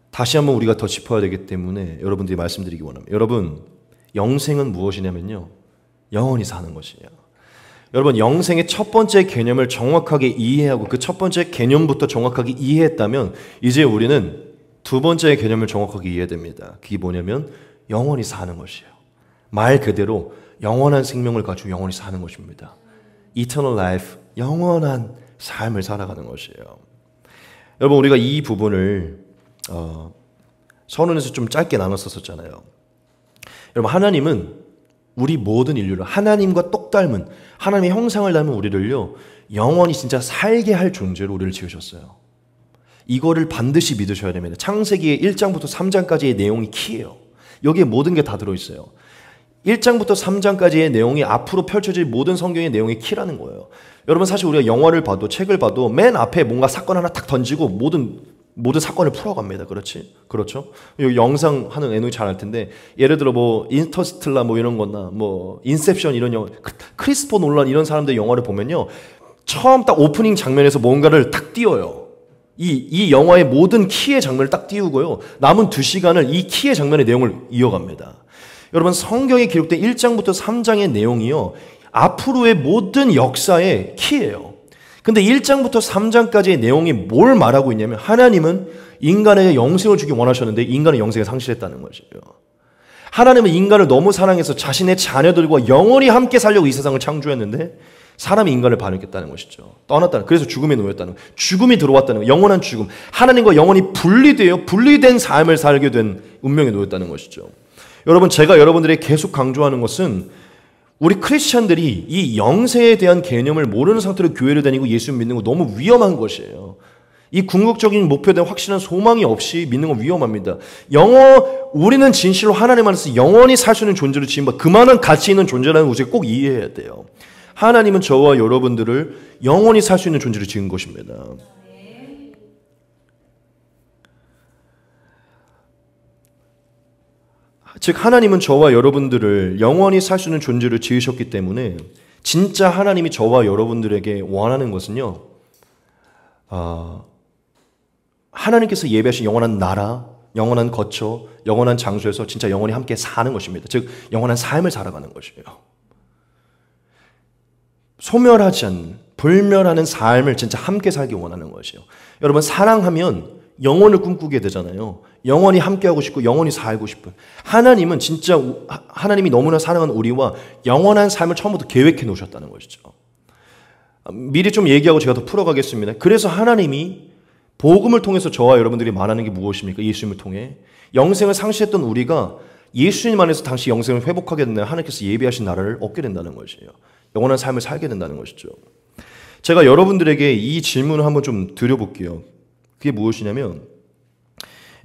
다시 한번 우리가 더 짚어야 되기 때문에 여러분들이 말씀드리기 원합니다. 여러분, 영생은 무엇이냐면요. 영원히 사는 것이에요. 여러분, 영생의 첫 번째 개념을 정확하게 이해하고 그 첫 번째 개념부터 정확하게 이해했다면 이제 우리는 두 번째 개념을 정확하게 이해해야 됩니다. 그게 뭐냐면 영원히 사는 것이에요. 말 그대로 영원한 생명을 가지고 영원히 사는 것입니다. Eternal life, 영원한 삶을 살아가는 것이에요. 여러분, 우리가 이 부분을 서론에서 좀 짧게 나눴었잖아요. 여러분, 하나님은 우리 모든 인류를 하나님과 똑 닮은 하나님의 형상을 닮은 우리를요 영원히 진짜 살게 할 존재로 우리를 지으셨어요. 이거를 반드시 믿으셔야 됩니다. 창세기의 1장부터 3장까지의 내용이 키예요. 여기에 모든 게 다 들어있어요. 1장부터 3장까지의 내용이 앞으로 펼쳐질 모든 성경의 내용이 키라는 거예요. 여러분, 사실 우리가 영화를 봐도 책을 봐도 맨 앞에 뭔가 사건 하나 탁 던지고 모든 사건을 풀어갑니다. 그렇죠? 영상 하는 애누이 잘 알 텐데 예를 들어 뭐 인터스텔라 뭐 이런 거나 뭐 인셉션 이런 영화, 크리스토퍼 놀란 이런 사람들 영화를 보면요 처음 딱 오프닝 장면에서 뭔가를 딱 띄워요. 이 영화의 모든 키의 장면을 딱 띄우고요 남은 2시간을 이 키의 장면의 내용을 이어갑니다. 여러분, 성경에 기록된 1장부터 3장의 내용이요 앞으로의 모든 역사의 키예요. 근데 1장부터 3장까지의 내용이 뭘 말하고 있냐면 하나님은 인간에게 영생을 주기 원하셨는데 인간은 영생을 상실했다는 것이에요. 하나님은 인간을 너무 사랑해서 자신의 자녀들과 영원히 함께 살려고 이 세상을 창조했는데 사람이 인간을 반역했다는 것이죠. 떠났다는, 그래서 죽음에 놓였다는 거예요. 죽음이 들어왔다는 거예요. 영원한 죽음. 하나님과 영원히 분리된 삶을 살게 된 운명에 놓였다는 것이죠. 여러분, 제가 여러분들에게 계속 강조하는 것은 우리 크리스찬들이 이 영생에 대한 개념을 모르는 상태로 교회를 다니고 예수 믿는 거 너무 위험한 것이에요. 이 궁극적인 목표에 대한 확실한 소망이 없이 믿는 건 위험합니다. 우리는 진실로 하나님 안에서 영원히 살 수 있는 존재로 지은 그만한 가치 있는 존재라는 것을 꼭 이해해야 돼요. 하나님은 저와 여러분들을 영원히 살 수 있는 존재로 지은 것입니다. 즉 하나님은 저와 여러분들을 영원히 살 수 있는 존재로 지으셨기 때문에 진짜 하나님이 저와 여러분들에게 원하는 것은요 하나님께서 예배하신 영원한 나라, 영원한 거처, 영원한 장소에서 진짜 영원히 함께 사는 것입니다. 즉 영원한 삶을 살아가는 것이에요. 소멸하지 않는, 불멸하는 삶을 진짜 함께 살기 원하는 것이에요. 여러분, 사랑하면 영원을 꿈꾸게 되잖아요. 영원히 함께하고 싶고 영원히 살고 싶은 하나님은 진짜 하나님이 너무나 사랑하는 우리와 영원한 삶을 처음부터 계획해 놓으셨다는 것이죠. 미리 좀 얘기하고 제가 더 풀어가겠습니다. 그래서 하나님이 복음을 통해서 저와 여러분들이 말하는 게 무엇입니까? 예수님을 통해 영생을 상실했던 우리가 예수님 안에서 당시 영생을 회복하게 된다면 하나님께서 예비하신 나라를 얻게 된다는 것이에요. 영원한 삶을 살게 된다는 것이죠. 제가 여러분들에게 이 질문을 한번 좀 드려볼게요. 그게 무엇이냐면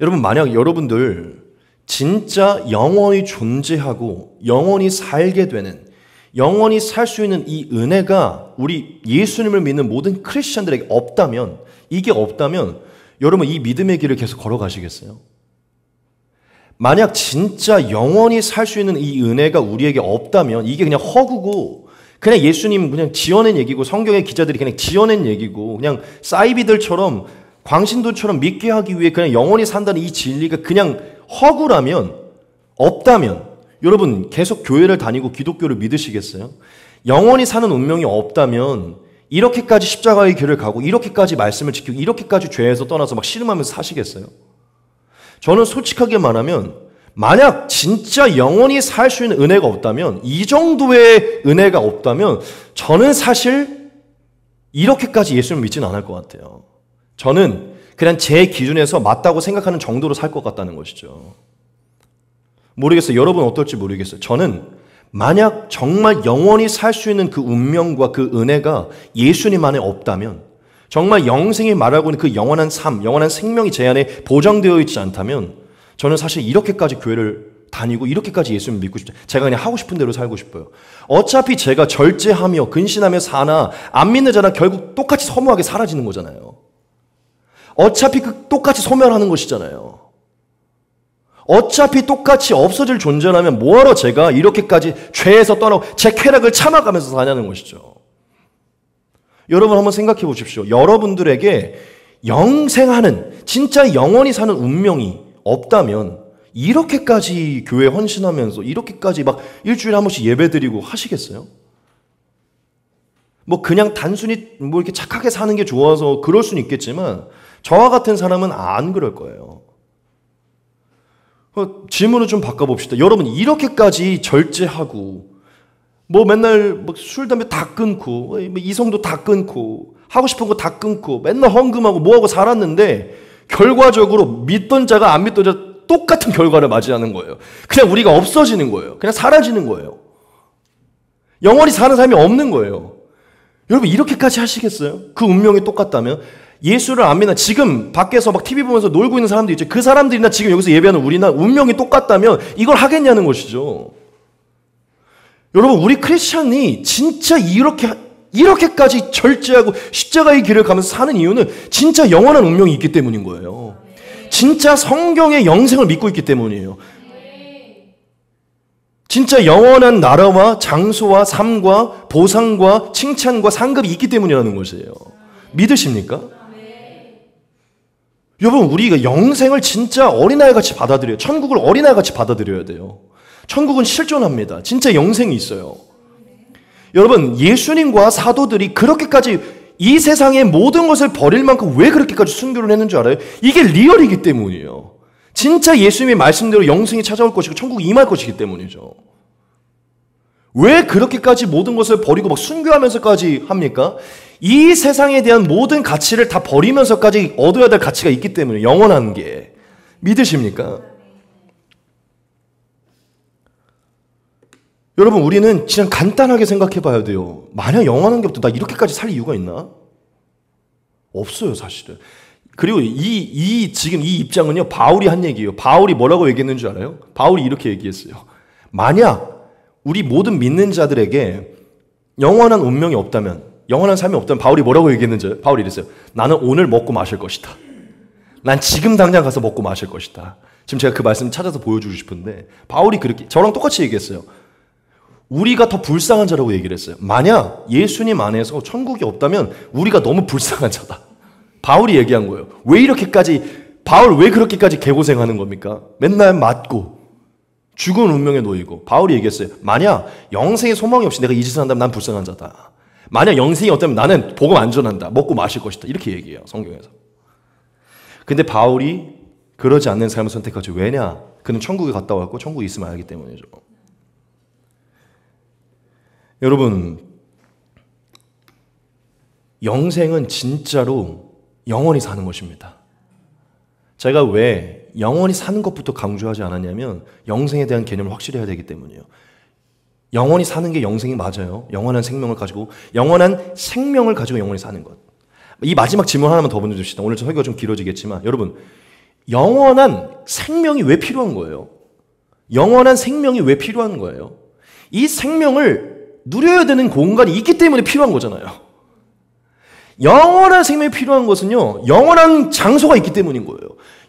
여러분, 만약 여러분들 진짜 영원히 존재하고 영원히 살게 되는 영원히 살 수 있는 이 은혜가 우리 예수님을 믿는 모든 크리스천들에게 없다면, 이게 없다면 여러분 이 믿음의 길을 계속 걸어가시겠어요? 만약 진짜 영원히 살 수 있는 이 은혜가 우리에게 없다면 이게 그냥 허구고 그냥 예수님 그냥 지어낸 얘기고 성경의 기자들이 그냥 지어낸 얘기고 그냥 사이비들처럼 광신도처럼 믿게 하기 위해 그냥 영원히 산다는 이 진리가 그냥 허구라면, 없다면 여러분 계속 교회를 다니고 기독교를 믿으시겠어요? 영원히 사는 운명이 없다면 이렇게까지 십자가의 길을 가고 이렇게까지 말씀을 지키고 이렇게까지 죄에서 떠나서 막 씨름하면서 사시겠어요? 저는 솔직하게 말하면 만약 진짜 영원히 살 수 있는 은혜가 없다면, 이 정도의 은혜가 없다면 저는 사실 이렇게까지 예수님을 믿지는 않을 것 같아요. 저는 그냥 제 기준에서 맞다고 생각하는 정도로 살 것 같다는 것이죠. 모르겠어요. 여러분 어떨지 모르겠어요. 저는 만약 정말 영원히 살 수 있는 그 운명과 그 은혜가 예수님 안에 없다면, 정말 영생이 말하고 있는 그 영원한 삶, 영원한 생명이 제 안에 보장되어 있지 않다면 저는 사실 이렇게까지 교회를 다니고 이렇게까지 예수님 믿고 싶죠. 제가 그냥 하고 싶은 대로 살고 싶어요. 어차피 제가 절제하며 근신하며 사나 안 믿는 자나 결국 똑같이 허무하게 사라지는 거잖아요. 어차피 똑같이 소멸하는 것이잖아요. 어차피 똑같이 없어질 존재라면 뭐하러 제가 이렇게까지 죄에서 떠나고 제 쾌락을 참아가면서 사냐는 것이죠. 여러분 한번 생각해 보십시오. 여러분들에게 영생하는, 진짜 영원히 사는 운명이 없다면 이렇게까지 교회 헌신하면서 이렇게까지 막 일주일에 한 번씩 예배드리고 하시겠어요? 뭐 그냥 단순히 뭐 이렇게 착하게 사는 게 좋아서 그럴 수는 있겠지만 저와 같은 사람은 안 그럴 거예요. 질문을 좀 바꿔봅시다. 여러분 이렇게까지 절제하고 뭐 맨날 뭐 술, 담배 다 끊고 이성도 다 끊고 하고 싶은 거 다 끊고 맨날 헌금하고 뭐하고 살았는데 결과적으로 믿던 자가 안 믿던 자 똑같은 결과를 맞이하는 거예요. 그냥 우리가 없어지는 거예요. 그냥 사라지는 거예요. 영원히 사는 삶이 없는 거예요. 여러분 이렇게까지 하시겠어요? 그 운명이 똑같다면? 예수를 안 믿는, 지금 밖에서 막 TV 보면서 놀고 있는 사람들 있죠. 그 사람들이나 지금 여기서 예배하는 우리나 운명이 똑같다면 이걸 하겠냐는 것이죠. 여러분 우리 크리스찬이 진짜 이렇게까지 절제하고 십자가의 길을 가면서 사는 이유는 진짜 영원한 운명이 있기 때문인 거예요. 진짜 성경의 영생을 믿고 있기 때문이에요. 진짜 영원한 나라와 장소와 삶과 보상과 칭찬과 상급이 있기 때문이라는 것이에요. 믿으십니까? 여러분 우리가 영생을 진짜 어린아이같이 받아들여요. 천국을 어린아이같이 받아들여야 돼요. 천국은 실존합니다. 진짜 영생이 있어요. 여러분 예수님과 사도들이 그렇게까지 이 세상의 모든 것을 버릴 만큼 왜 그렇게까지 순교를 했는 줄 알아요? 이게 리얼이기 때문이에요. 진짜 예수님의 말씀대로 영생이 찾아올 것이고 천국이 임할 것이기 때문이죠. 왜 그렇게까지 모든 것을 버리고 막 순교하면서까지 합니까? 이 세상에 대한 모든 가치를 다 버리면서까지 얻어야 될 가치가 있기 때문에, 영원한 게. 믿으십니까? 여러분 우리는 그냥 간단하게 생각해 봐야 돼요. 만약 영원한 게 없다, 나 이렇게까지 살 이유가 있나? 없어요 사실은. 그리고 지금 이 입장은요 바울이 한 얘기예요. 바울이 뭐라고 얘기했는 줄 알아요? 바울이 이렇게 얘기했어요. 만약 우리 모든 믿는 자들에게 영원한 운명이 없다면, 영원한 삶이 없다면 바울이 뭐라고 얘기했는지, 바울이 이랬어요. 나는 오늘 먹고 마실 것이다. 난 지금 당장 가서 먹고 마실 것이다. 지금 제가 그 말씀 찾아서 보여주고 싶은데 바울이 그렇게 저랑 똑같이 얘기했어요. 우리가 더 불쌍한 자라고 얘기를 했어요. 만약 예수님 안에서 천국이 없다면 우리가 너무 불쌍한 자다. 바울이 얘기한 거예요. 바울 왜 그렇게까지 개고생하는 겁니까? 맨날 맞고 죽은 운명에 놓이고. 바울이 얘기했어요. 만약 영생의 소망이 없이 내가 이 짓을 한다면 난 불쌍한 자다. 만약 영생이 없다면 나는 복음 안 전한다. 먹고 마실 것이다. 이렇게 얘기해요. 성경에서. 근데 바울이 그러지 않는 삶을 선택하죠. 왜냐? 그는 천국에 갔다 왔고 천국에 있으면 알기 때문이죠. 여러분 영생은 진짜로 영원히 사는 것입니다. 제가 왜 영원히 사는 것부터 강조하지 않았냐면 영생에 대한 개념을 확실히 해야 되기 때문이에요. 영원히 사는 게 영생이 맞아요. 영원한 생명을 가지고 영원히 사는 것. 이 마지막 질문 하나만 더 보내줍시다. 오늘 설교가 좀 길어지겠지만 여러분 영원한 생명이 왜 필요한 거예요? 영원한 생명이 왜 필요한 거예요? 이 생명을 누려야 되는 공간이 있기 때문에 필요한 거잖아요. 영원한 생명이 필요한 것은요, 영원한 장소가 있기 때문인 거예요.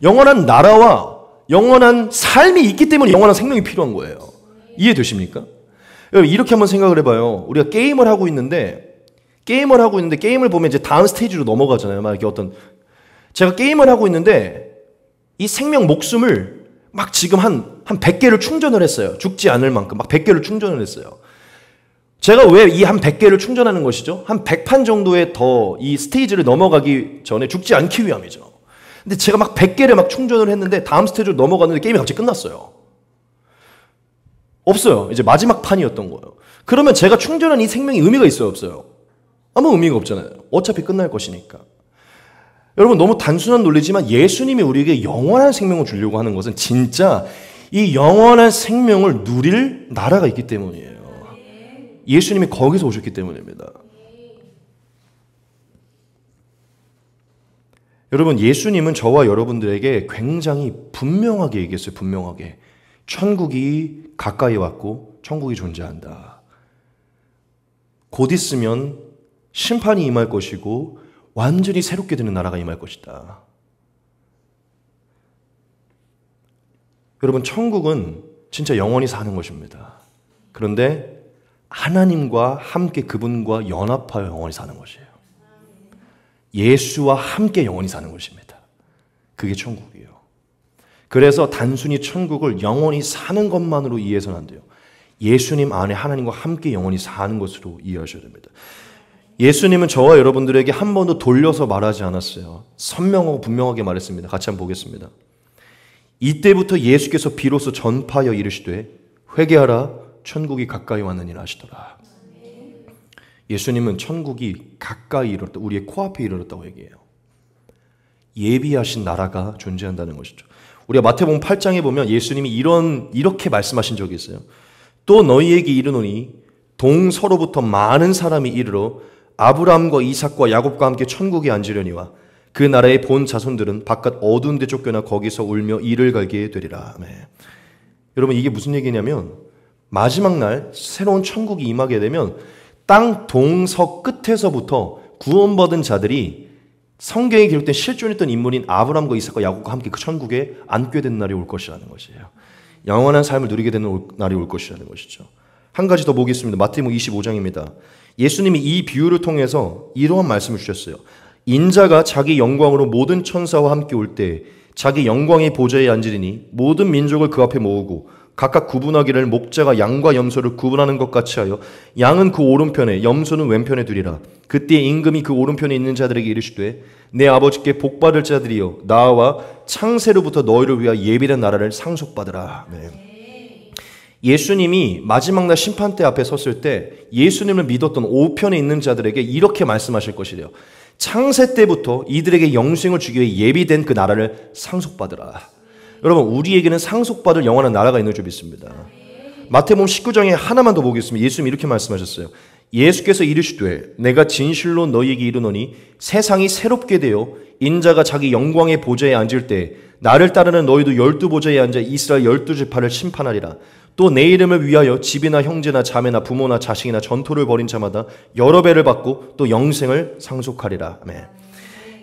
영원한 나라와 영원한 삶이 있기 때문에 영원한 생명이 필요한 거예요. 이해되십니까? 여러분, 이렇게 한번 생각을 해봐요. 우리가 게임을 하고 있는데 게임을 보면 이제 다음 스테이지로 넘어가잖아요. 막 이렇게 제가 게임을 하고 있는데 이 생명 목숨을 막 지금 한 100개를 충전을 했어요. 죽지 않을 만큼 막 100개를 충전을 했어요. 제가 왜 이 한 100개를 충전하는 것이죠? 한 100판 정도의 더 이 스테이지를 넘어가기 전에 죽지 않기 위함이죠. 근데 제가 막 100개를 막 충전을 했는데 다음 스테이지로 넘어갔는데 게임이 갑자기 끝났어요. 없어요. 이제 마지막 판이었던 거예요. 그러면 제가 충전한 이 생명이 의미가 있어요, 없어요? 아무 의미가 없잖아요. 어차피 끝날 것이니까. 여러분, 너무 단순한 논리지만 예수님이 우리에게 영원한 생명을 주려고 하는 것은 진짜 이 영원한 생명을 누릴 나라가 있기 때문이에요. 예수님이 거기서 오셨기 때문입니다. 여러분, 예수님은 저와 여러분들에게 굉장히 분명하게 얘기했어요. 분명하게. 천국이 가까이 왔고 천국이 존재한다. 곧 있으면 심판이 임할 것이고 완전히 새롭게 되는 나라가 임할 것이다. 여러분, 천국은 진짜 영원히 사는 것입니다. 그런데 하나님과 함께 그분과 연합하여 영원히 사는 것이에요. 예수와 함께 영원히 사는 것입니다. 그게 천국이에요. 그래서 단순히 천국을 영원히 사는 것만으로 이해해서는 안 돼요. 예수님 안에 하나님과 함께 영원히 사는 것으로 이해하셔야 됩니다. 예수님은 저와 여러분들에게 한 번도 돌려서 말하지 않았어요. 선명하고 분명하게 말했습니다. 같이 한번 보겠습니다. 이때부터 예수께서 비로소 전파하여 이르시되 회개하라 천국이 가까이 왔느니라 하시더라. 예수님은 천국이 가까이 이르렀다, 우리의 코앞에 이르렀다고 얘기해요. 예비하신 나라가 존재한다는 것이죠. 우리가 마태복음 8장에 보면 예수님이 이렇게 말씀하신 적이 있어요. 또 너희에게 이르노니 동서로부터 많은 사람이 이르러 아브라함과 이삭과 야곱과 함께 천국에 앉으려니와 그 나라의 본 자손들은 바깥 어두운 데 쫓겨나 거기서 울며 이를 갈게 되리라. 네. 여러분, 이게 무슨 얘기냐면 마지막 날 새로운 천국이 임하게 되면 땅 동서 끝에서부터 구원받은 자들이 성경에 기록된 실존했던 인물인 아브라함과 이삭과 야곱과 함께 그 천국에 앉게 된 날이 올 것이라는 것이에요. 영원한 삶을 누리게 되는 날이 올 것이라는 것이죠. 한 가지 더 보겠습니다. 마태복음 25장입니다. 예수님이 이 비유를 통해서 이러한 말씀을 주셨어요. 인자가 자기 영광으로 모든 천사와 함께 올 때 자기 영광의 보좌에 앉으리니 모든 민족을 그 앞에 모으고 각각 구분하기를 목자가 양과 염소를 구분하는 것 같이 하여 양은 그 오른편에 염소는 왼편에 두리라. 그때 임금이 그 오른편에 있는 자들에게 이르시되 내 아버지께 복받을 자들이여 나와 창세로부터 너희를 위하여 예비된 나라를 상속받으라. 네. 예수님이 마지막 날 심판대 앞에 섰을 때 예수님을 믿었던 우편에 있는 자들에게 이렇게 말씀하실 것이래요. 창세 때부터 이들에게 영생을 주기 위해 예비된 그 나라를 상속받으라. 여러분, 우리에게는 상속받을 영원한 나라가 있는 줄 믿습니다. 마태복음 19장에 하나만 더 보겠습니다. 예수님이 이렇게 말씀하셨어요. 예수께서 이르시되 내가 진실로 너희에게 이르노니 세상이 새롭게 되어 인자가 자기 영광의 보좌에 앉을 때 나를 따르는 너희도 12보좌에 앉아 이스라엘 12지파를 심판하리라. 또 내 이름을 위하여 집이나 형제나 자매나 부모나 자식이나 전토를 벌인 자마다 여러 배를 받고 또 영생을 상속하리라. 아멘.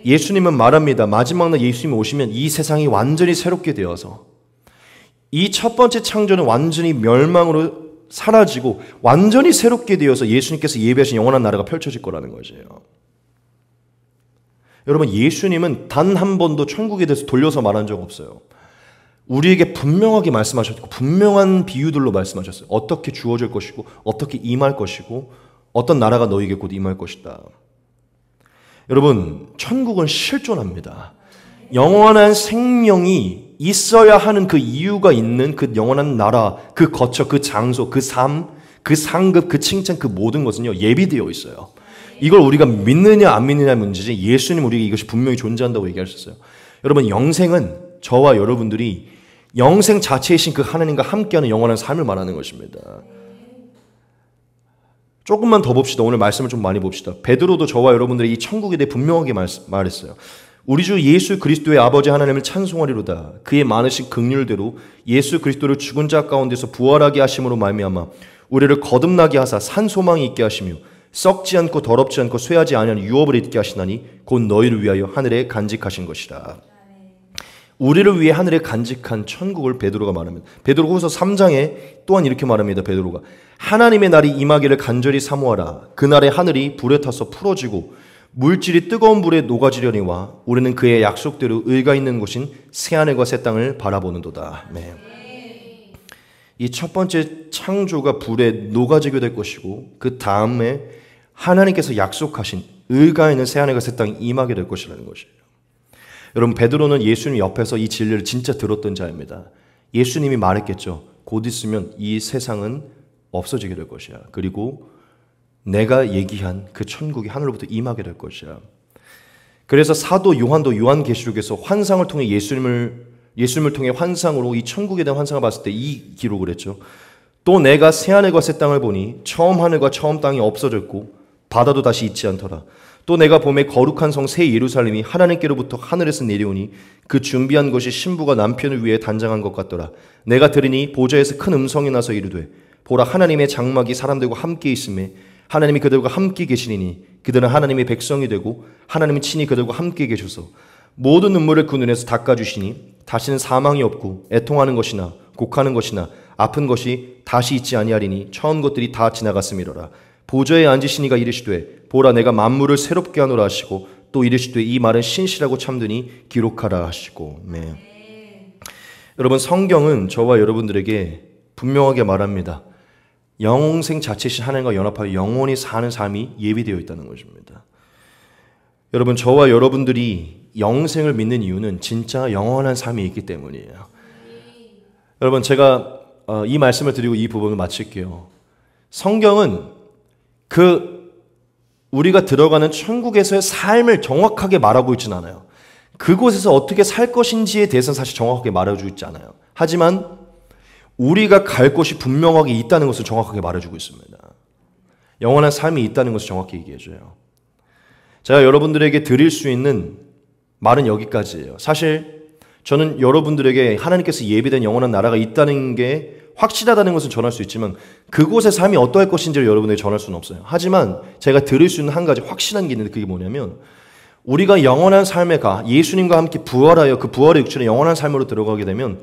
예수님은 말합니다. 마지막 날 예수님이 오시면 이 세상이 완전히 새롭게 되어서 이 첫 번째 창조는 완전히 멸망으로 사라지고 완전히 새롭게 되어서 예수님께서 예비하신 영원한 나라가 펼쳐질 거라는 것이에요. 여러분, 예수님은 단 한 번도 천국에 대해서 돌려서 말한 적 없어요. 우리에게 분명하게 말씀하셨고 분명한 비유들로 말씀하셨어요. 어떻게 주어질 것이고 어떻게 임할 것이고 어떤 나라가 너희에게 곧 임할 것이다. 여러분, 천국은 실존합니다. 영원한 생명이 있어야 하는 그 이유가 있는 그 영원한 나라, 그 거처, 그 장소, 그 삶, 그 상급, 그 칭찬, 그 모든 것은요 예비되어 있어요. 이걸 우리가 믿느냐 안 믿느냐의 문제지 예수님 우리에게 이것이 분명히 존재한다고 얘기하셨어요. 여러분, 영생은 저와 여러분들이 영생 자체이신 그 하나님과 함께하는 영원한 삶을 말하는 것입니다. 조금만 더 봅시다. 오늘 말씀을 좀 많이 봅시다. 베드로도 저와 여러분들이 이 천국에 대해 분명하게 말했어요. 우리 주 예수 그리스도의 아버지 하나님을 찬송하리로다. 그의 많으신 긍휼대로 예수 그리스도를 죽은 자 가운데서 부활하게 하심으로 말미암아 우리를 거듭나게 하사 산 소망이 있게 하시며 썩지 않고 더럽지 않고 쇠하지 아니하는 유업을 잊게 하시나니 곧 너희를 위하여 하늘에 간직하신 것이라. 우리를 위해 하늘에 간직한 천국을 베드로가 말합니다. 베드로후서 3장에 또한 이렇게 말합니다. 베드로가 하나님의 날이 임하기를 간절히 사모하라. 그날에 하늘이 불에 타서 풀어지고 물질이 뜨거운 불에 녹아지려니와 우리는 그의 약속대로 의가 있는 곳인 새하늘과 새 땅을 바라보는도다. 네. 이 첫 번째 창조가 불에 녹아지게 될 것이고 그 다음에 하나님께서 약속하신 의가 있는 새하늘과 새 땅이 임하게 될 것이라는 것이에요. 여러분, 베드로는 예수님 옆에서 이 진리를 진짜 들었던 자입니다. 예수님이 말했겠죠. 곧 있으면 이 세상은 없어지게 될 것이야. 그리고 내가 얘기한 그 천국이 하늘로부터 임하게 될 것이야. 그래서 사도 요한도 요한계시록에서 환상을 통해 예수님을 통해 환상으로 이 천국에 대한 환상을 봤을 때 이 기록을 했죠. 또 내가 새하늘과 새 땅을 보니 처음 하늘과 처음 땅이 없어졌고 바다도 다시 있지 않더라. 또 내가 봄에 거룩한 성 새 예루살렘이 하나님께로부터 하늘에서 내려오니 그 준비한 것이 신부가 남편을 위해 단장한 것 같더라. 내가 들으니 보좌에서 큰 음성이 나서 이르되 보라, 하나님의 장막이 사람들과 함께 있음에 하나님이 그들과 함께 계시리니 그들은 하나님의 백성이 되고 하나님이 친히 그들과 함께 계셔서 모든 눈물을 그 눈에서 닦아주시니 다시는 사망이 없고 애통하는 것이나 곡하는 것이나 아픈 것이 다시 있지 아니하리니 처음 것들이 다 지나갔음이로라. 보좌에 앉으시니가 이르시되 보라, 내가 만물을 새롭게 하노라 하시고 또 이르시되 이 말은 신실하고 참되니 기록하라 하시고. 네. 여러분, 성경은 저와 여러분들에게 분명하게 말합니다. 영생 자체이신 하나님과 연합하여 영원히 사는 삶이 예비되어 있다는 것입니다. 여러분, 저와 여러분들이 영생을 믿는 이유는 진짜 영원한 삶이 있기 때문이에요. 여러분, 제가 이 말씀을 드리고 이 부분을 마칠게요. 성경은 우리가 들어가는 천국에서의 삶을 정확하게 말하고 있지는 않아요. 그곳에서 어떻게 살 것인지에 대해서는 사실 정확하게 말해주고 있지 않아요. 하지만 우리가 갈 곳이 분명하게 있다는 것을 정확하게 말해주고 있습니다. 영원한 삶이 있다는 것을 정확히 얘기해줘요. 제가 여러분들에게 드릴 수 있는 말은 여기까지예요. 사실 저는 여러분들에게 하나님께서 예비된 영원한 나라가 있다는 게 확실하다는 것은 전할 수 있지만 그곳의 삶이 어떠할 것인지를 여러분에게 전할 수는 없어요. 하지만 제가 드릴 수 있는 한 가지 확실한 게 있는데 그게 뭐냐면 우리가 영원한 삶에 예수님과 함께 부활하여 그 부활의 육체의 영원한 삶으로 들어가게 되면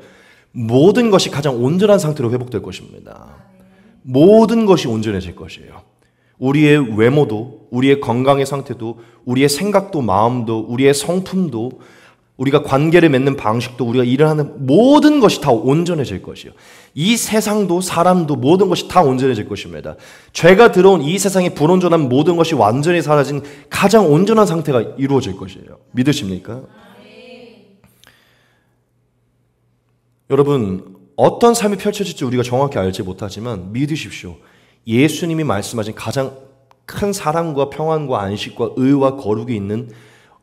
모든 것이 가장 온전한 상태로 회복될 것입니다. 모든 것이 온전해질 것이에요. 우리의 외모도, 우리의 건강의 상태도, 우리의 생각도, 마음도, 우리의 성품도, 우리가 관계를 맺는 방식도, 우리가 일을 하는 모든 것이 다 온전해질 것이에요. 이 세상도 사람도 모든 것이 다 온전해질 것입니다. 죄가 들어온 이 세상에 불온전한 모든 것이 완전히 사라진 가장 온전한 상태가 이루어질 것이에요. 믿으십니까? 여러분, 어떤 삶이 펼쳐질지 우리가 정확히 알지 못하지만 믿으십시오. 예수님이 말씀하신 가장 큰 사랑과 평안과 안식과 의와 거룩이 있는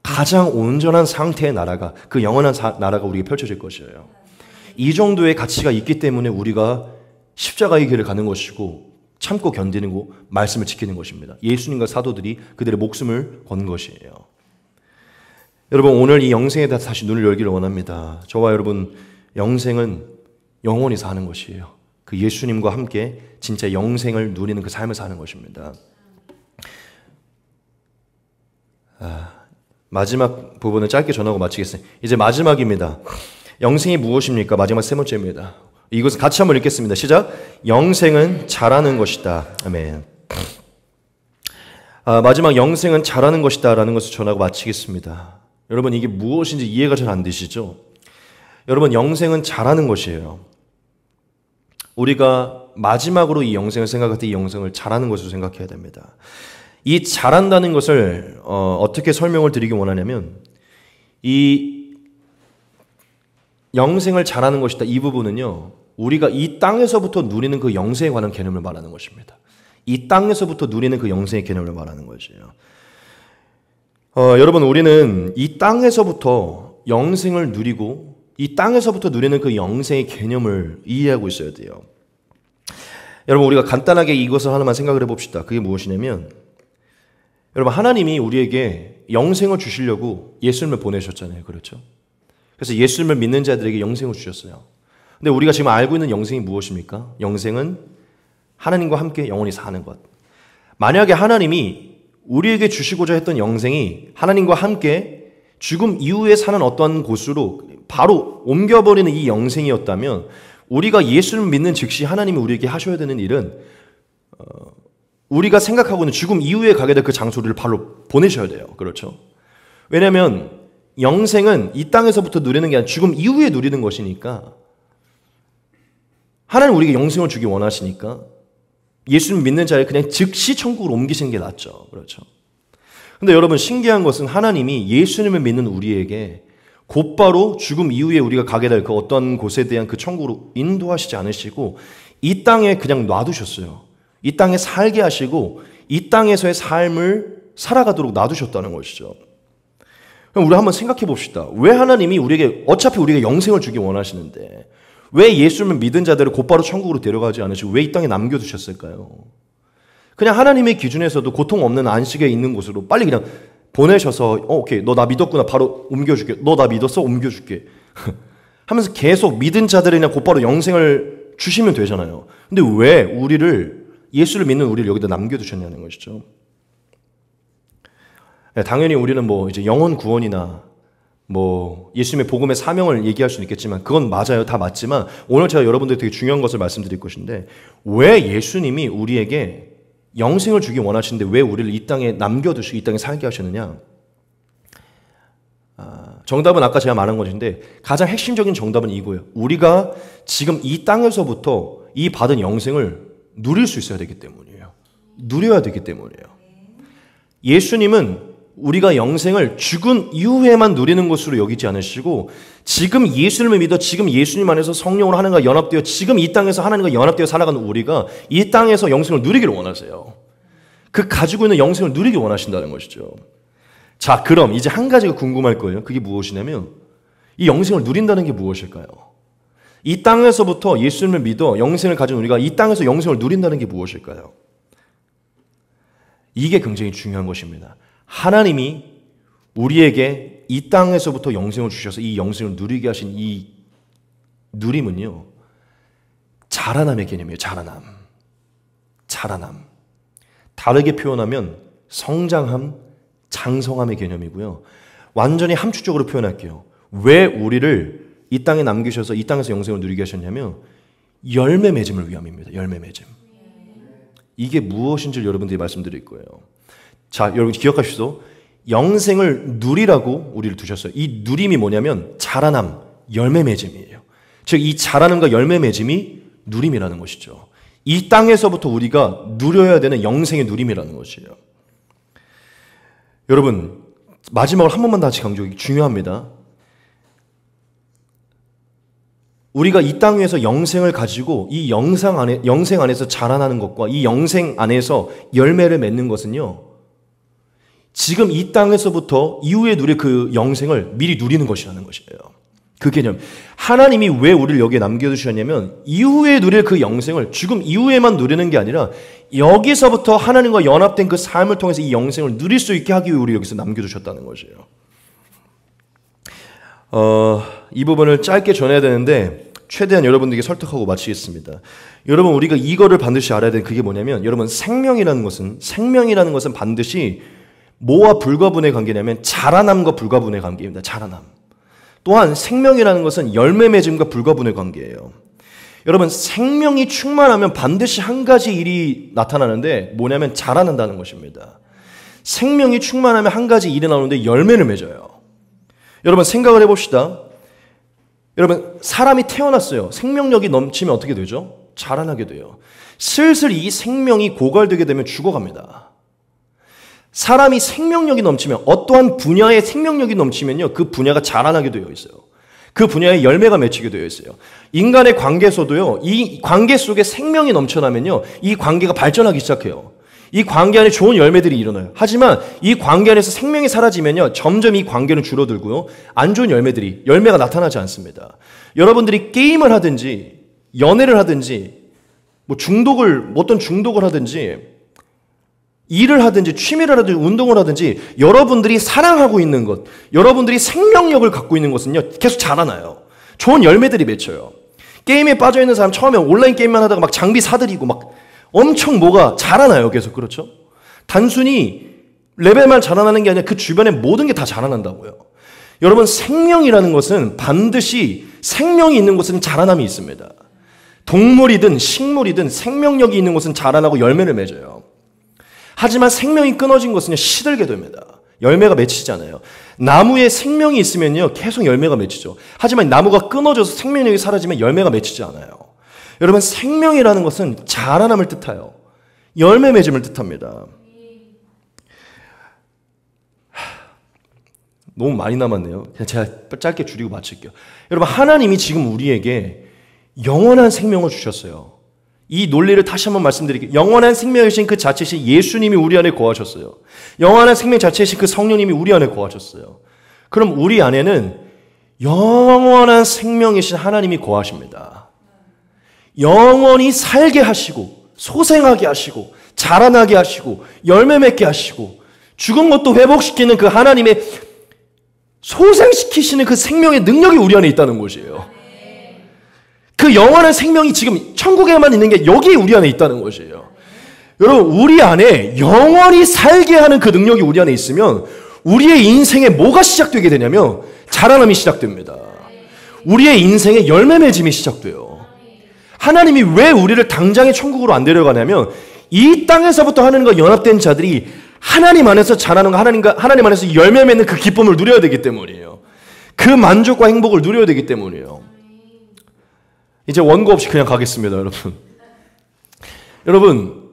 가장 온전한 상태의 나라가, 그 영원한 나라가 우리에게 펼쳐질 것이에요. 이 정도의 가치가 있기 때문에 우리가 십자가의 길을 가는 것이고 참고 견디는 거, 말씀을 지키는 것입니다. 예수님과 사도들이 그들의 목숨을 건 것이에요. 여러분, 오늘 이 영생에 대해서 다시 눈을 열기를 원합니다. 저와 여러분, 영생은 영원히 사는 것이에요. 그 예수님과 함께 진짜 영생을 누리는 그 삶을 사는 것입니다. 마지막 부분을 짧게 전하고 마치겠습니다. 이제 마지막입니다. 영생이 무엇입니까? 마지막 세 번째입니다. 이것을 같이 한번 읽겠습니다. 시작. 영생은 잘하는 것이다. 아멘. 마지막 영생은 잘하는 것이다 라는 것을 전하고 마치겠습니다. 여러분, 이게 무엇인지 이해가 잘 안 되시죠? 여러분, 영생은 잘하는 것이에요. 우리가 마지막으로 이 영생을 생각할 때 이 영생을 잘하는 것으로 생각해야 됩니다. 이 잘한다는 것을 어떻게 설명을 드리기 원하냐면 이 영생을 잘하는 것이다. 이 부분은요, 우리가 이 땅에서부터 누리는 그 영생에 관한 개념을 말하는 것입니다. 이 땅에서부터 누리는 그 영생의 개념을 말하는 것이에요. 여러분, 우리는 이 땅에서부터 영생을 누리고 이 땅에서부터 누리는 그 영생의 개념을 이해하고 있어야 돼요. 여러분, 우리가 간단하게 이것을 하나만 생각을 해봅시다. 그게 무엇이냐면, 여러분, 하나님이 우리에게 영생을 주시려고 예수님을 보내셨잖아요. 그렇죠? 그래서 예수님을 믿는 자들에게 영생을 주셨어요. 근데 우리가 지금 알고 있는 영생이 무엇입니까? 영생은 하나님과 함께 영원히 사는 것. 만약에 하나님이 우리에게 주시고자 했던 영생이 하나님과 함께 죽음 이후에 사는 어떠한 곳으로 바로 옮겨버리는 이 영생이었다면 우리가 예수를 믿는 즉시 하나님이 우리에게 하셔야 되는 일은 우리가 생각하고 있는 죽음 이후에 가게 될 그 장소를 바로 보내셔야 돼요. 그렇죠? 왜냐하면 영생은 이 땅에서부터 누리는 게 아니라 죽음 이후에 누리는 것이니까 하나님 우리에게 영생을 주기 원하시니까 예수님 믿는 자를 그냥 즉시 천국으로 옮기시는 게 낫죠. 그렇죠? 근데 여러분 신기한 것은 하나님이 예수님을 믿는 우리에게 곧바로 죽음 이후에 우리가 가게 될 그 어떤 곳에 대한 그 천국으로 인도하시지 않으시고 이 땅에 그냥 놔두셨어요. 이 땅에 살게 하시고 이 땅에서의 삶을 살아가도록 놔두셨다는 것이죠. 그럼 우리 한번 생각해 봅시다. 왜 하나님이 우리에게 어차피 우리가 영생을 주기 원하시는데 왜 예수님을 믿은 자들을 곧바로 천국으로 데려가지 않으시고 왜 이 땅에 남겨두셨을까요? 그냥 하나님의 기준에서도 고통 없는 안식에 있는 곳으로 빨리 그냥 보내셔서 오케이 너 나 믿었구나 바로 옮겨줄게. 너 나 믿었어? 옮겨줄게. 하면서 계속 믿은 자들이 그냥 곧바로 영생을 주시면 되잖아요. 근데 왜 우리를 예수를 믿는 우리를 여기다 남겨두셨냐는 것이죠. 네, 당연히 우리는 뭐 이제 영혼 구원이나 뭐 예수님의 복음의 사명을 얘기할 수는 있겠지만 그건 맞아요. 다 맞지만 오늘 제가 여러분들에게 되게 중요한 것을 말씀드릴 것인데 왜 예수님이 우리에게 영생을 주기 원하시는데 왜 우리를 이 땅에 남겨두시고 이 땅에 살게 하셨느냐? 정답은 아까 제가 말한 것인데 가장 핵심적인 정답은 이거예요. 우리가 지금 이 땅에서부터 이 받은 영생을 누릴 수 있어야 되기 때문이에요. 누려야 되기 때문이에요. 예수님은 우리가 영생을 죽은 이후에만 누리는 것으로 여기지 않으시고 지금 예수님을 믿어 지금 예수님 안에서 성령으로 하나님과 연합되어 지금 이 땅에서 하나님과 연합되어 살아가는 우리가 이 땅에서 영생을 누리기를 원하세요. 그 가지고 있는 영생을 누리기 원하신다는 것이죠. 자, 그럼 이제 한 가지가 궁금할 거예요. 그게 무엇이냐면 이 영생을 누린다는 게 무엇일까요? 이 땅에서부터 예수님을 믿어 영생을 가진 우리가 이 땅에서 영생을 누린다는 게 무엇일까요? 이게 굉장히 중요한 것입니다. 하나님이 우리에게 이 땅에서부터 영생을 주셔서 이 영생을 누리게 하신 이 누림은요, 자라남의 개념이에요. 자라남. 다르게 표현하면 성장함, 장성함의 개념이고요. 완전히 함축적으로 표현할게요. 왜 우리를 이 땅에 남기셔서 이 땅에서 영생을 누리게 하셨냐면 열매 맺음을 위함입니다. 열매 맺음. 이게 무엇인지 여러분들이 말씀드릴 거예요. 자, 여러분 기억하십시오. 영생을 누리라고 우리를 두셨어요. 이 누림이 뭐냐면 자라남, 열매 맺음이에요. 즉 이 자라남과 열매 맺음이 누림이라는 것이죠. 이 땅에서부터 우리가 누려야 되는 영생의 누림이라는 것이에요. 여러분 마지막으로 한 번만 다시 강조하기 중요합니다. 우리가 이 땅 위에서 영생을 가지고 이 영생 안에서 자라나는 것과 이 영생 안에서 열매를 맺는 것은요, 지금 이 땅에서부터 이후에 누릴 그 영생을 미리 누리는 것이라는 것이에요. 그 개념. 하나님이 왜 우리를 여기에 남겨두셨냐면 이후에 누릴 그 영생을 죽음 이후에만 누리는 게 아니라 여기서부터 하나님과 연합된 그 삶을 통해서 이 영생을 누릴 수 있게 하기 위해 우리 여기서 남겨두셨다는 것이에요. 이 부분을 짧게 전해야 되는데 최대한 여러분들에게 설득하고 마치겠습니다. 여러분 우리가 이거를 반드시 알아야 되는 그게 뭐냐면 여러분 생명이라는 것은 반드시 뭐와 불가분의 관계냐면 자라남과 불가분의 관계입니다. 자라남. 또한 생명이라는 것은 열매 맺음과 불가분의 관계예요. 여러분 생명이 충만하면 반드시 한 가지 일이 나타나는데 뭐냐면 자라난다는 것입니다. 생명이 충만하면 한 가지 일이 나오는데 열매를 맺어요. 여러분 생각을 해봅시다. 여러분 사람이 태어났어요. 생명력이 넘치면 어떻게 되죠? 자라나게 돼요. 슬슬 이 생명이 고갈되게 되면 죽어갑니다. 사람이 생명력이 넘치면 어떠한 분야의 생명력이 넘치면요 그 분야가 자라나게 되어 있어요. 그 분야에 열매가 맺히게 되어 있어요. 인간의 관계에서도요 이 관계 속에 생명이 넘쳐나면요 이 관계가 발전하기 시작해요. 이 관계 안에 좋은 열매들이 일어나요. 하지만 이 관계 안에서 생명이 사라지면요 점점 이 관계는 줄어들고요 안 좋은 열매가 나타나지 않습니다. 여러분들이 게임을 하든지 연애를 하든지 어떤 중독을 하든지 일을 하든지 취미를 하든지 운동을 하든지 여러분들이 사랑하고 있는 것, 여러분들이 생명력을 갖고 있는 것은요 계속 자라나요. 좋은 열매들이 맺혀요. 게임에 빠져있는 사람 처음에 온라인 게임만 하다가 막 장비 사들이고 막 엄청 뭐가 자라나요. 계속. 그렇죠? 단순히 레벨만 자라나는 게 아니라 그 주변에 모든 게 다 자라난다고요. 여러분, 생명이라는 것은 반드시 생명이 있는 곳은 자라남이 있습니다. 동물이든 식물이든 생명력이 있는 곳은 자라나고 열매를 맺어요. 하지만 생명이 끊어진 것은 시들게 됩니다. 열매가 맺히지 않아요. 나무에 생명이 있으면요 계속 열매가 맺히죠. 하지만 나무가 끊어져서 생명력이 사라지면 열매가 맺히지 않아요. 여러분, 생명이라는 것은 자라남을 뜻해요. 열매 맺음을 뜻합니다. 너무 많이 남았네요. 제가 짧게 줄이고 마칠게요. 여러분, 하나님이 지금 우리에게 영원한 생명을 주셨어요. 이 논리를 다시 한번 말씀드릴게요. 영원한 생명이신 그 자체이신 예수님이 우리 안에 거하셨어요. 영원한 생명 자체이신 그 성령님이 우리 안에 거하셨어요. 그럼 우리 안에는 영원한 생명이신 하나님이 거하십니다. 영원히 살게 하시고 소생하게 하시고 자라나게 하시고 열매 맺게 하시고 죽은 것도 회복시키는 그 하나님의 소생시키시는 그 생명의 능력이 우리 안에 있다는 것이에요. 그 영원한 생명이 지금 천국에만 있는 게 여기 우리 안에 있다는 것이에요. 여러분, 우리 안에 영원히 살게 하는 그 능력이 우리 안에 있으면 우리의 인생에 뭐가 시작되게 되냐면 자라남이 시작됩니다. 우리의 인생에 열매 맺음이 시작돼요. 하나님이 왜 우리를 당장의 천국으로 안 데려가냐면 이 땅에서부터 하나님과 연합된 자들이 하나님 안에서 자라는 거, 하나님 안에서 열매 맺는 그 기쁨을 누려야 되기 때문이에요. 그 만족과 행복을 누려야 되기 때문이에요. 이제 원고 없이 그냥 가겠습니다, 여러분. 여러분,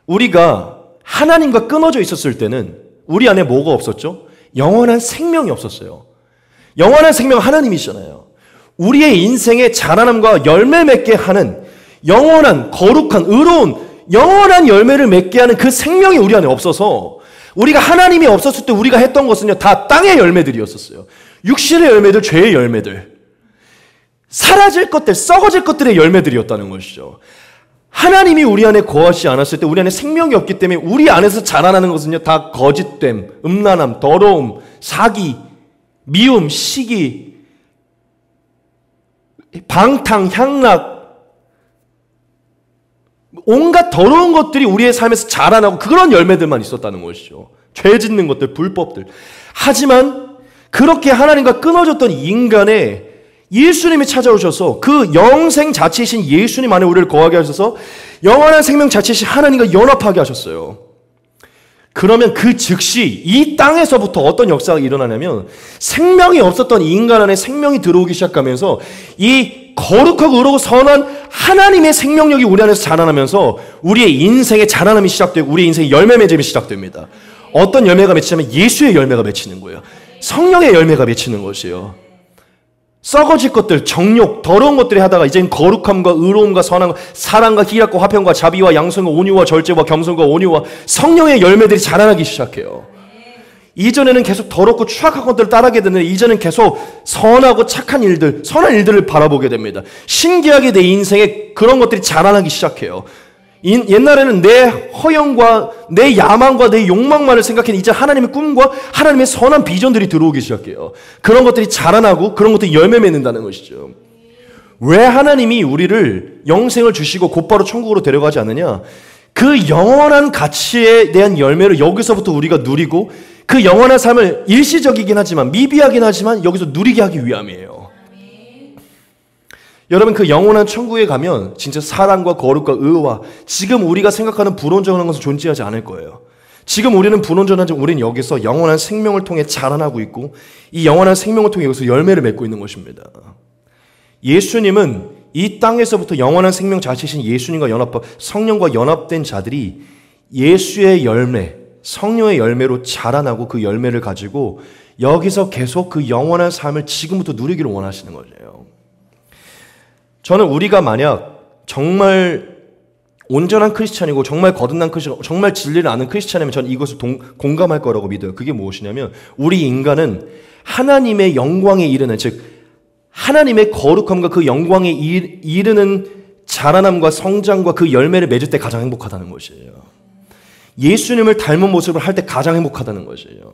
우리가 하나님과 끊어져 있었을 때는 우리 안에 뭐가 없었죠? 영원한 생명이 없었어요. 영원한 생명은 하나님이시잖아요. 우리의 인생의 자라남과 열매 맺게 하는 영원한, 거룩한, 의로운 영원한 열매를 맺게 하는 그 생명이 우리 안에 없어서 우리가 하나님이 없었을 때 우리가 했던 것은요 다 땅의 열매들이었었어요. 육신의 열매들, 죄의 열매들, 사라질 것들, 썩어질 것들의 열매들이었다는 것이죠. 하나님이 우리 안에 거하지 않았을 때 우리 안에 생명이 없기 때문에 우리 안에서 자라나는 것은요 다 거짓됨, 음란함, 더러움, 사기, 미움, 시기, 방탕, 향락, 온갖 더러운 것들이 우리의 삶에서 자라나고 그런 열매들만 있었다는 것이죠. 죄 짓는 것들, 불법들. 하지만 그렇게 하나님과 끊어졌던 인간의 예수님이 찾아오셔서 그 영생 자체이신 예수님 안에 우리를 거하게 하셔서 영원한 생명 자체이신 하나님과 연합하게 하셨어요. 그러면 그 즉시 이 땅에서부터 어떤 역사가 일어나냐면 생명이 없었던 인간 안에 생명이 들어오기 시작하면서 이 거룩하고 의롭고 선한 하나님의 생명력이 우리 안에서 자라나면서 우리의 인생의 자라남이 시작되고 우리의 인생의 열매 맺음이 시작됩니다. 어떤 열매가 맺히냐면 예수의 열매가 맺히는 거예요. 성령의 열매가 맺히는 것이에요. 썩어질 것들, 정욕, 더러운 것들이 하다가 이제는 거룩함과 의로움과 선함과 사랑과 희락과 화평과 자비와 양성과 온유와 절제와 겸손과 온유와 성령의 열매들이 자라나기 시작해요. 이전에는 계속 더럽고 추악한 것들을 따르게 되는데 이제는 계속 선하고 착한 일들, 선한 일들을 바라보게 됩니다. 신기하게 내 인생에 그런 것들이 자라나기 시작해요. 옛날에는 내 허영과 내 야망과 내 욕망만을 생각했는데 이제 하나님의 꿈과 하나님의 선한 비전들이 들어오기 시작해요. 그런 것들이 자라나고 그런 것들이 열매 맺는다는 것이죠. 왜 하나님이 우리를 영생을 주시고 곧바로 천국으로 데려가지 않느냐? 그 영원한 가치에 대한 열매를 여기서부터 우리가 누리고 그 영원한 삶을 일시적이긴 하지만 미비하긴 하지만 여기서 누리게 하기 위함이에요. 여러분, 그 영원한 천국에 가면 진짜 사랑과 거룩과 의와 지금 우리가 생각하는 불온전한 것은 존재하지 않을 거예요. 지금 우리는 불온전하지만 우리는 여기서 영원한 생명을 통해 자라나고 있고 이 영원한 생명을 통해 여기서 열매를 맺고 있는 것입니다. 예수님은 이 땅에서부터 영원한 생명 자체이신 예수님과 연합한 성령과 연합된 자들이 예수의 열매, 성령의 열매로 자라나고 그 열매를 가지고 여기서 계속 그 영원한 삶을 지금부터 누리기를 원하시는 거예요. 저는 우리가 만약 정말 온전한 크리스찬이고 정말 거듭난 크리스찬, 정말 진리를 아는 크리스찬이면 저는 이것을 공감할 거라고 믿어요. 그게 무엇이냐면 우리 인간은 하나님의 영광에 이르는, 즉 하나님의 거룩함과 그 영광에 이르는 자라남과 성장과 그 열매를 맺을 때 가장 행복하다는 것이에요. 예수님을 닮은 모습을 할 때 가장 행복하다는 것이에요.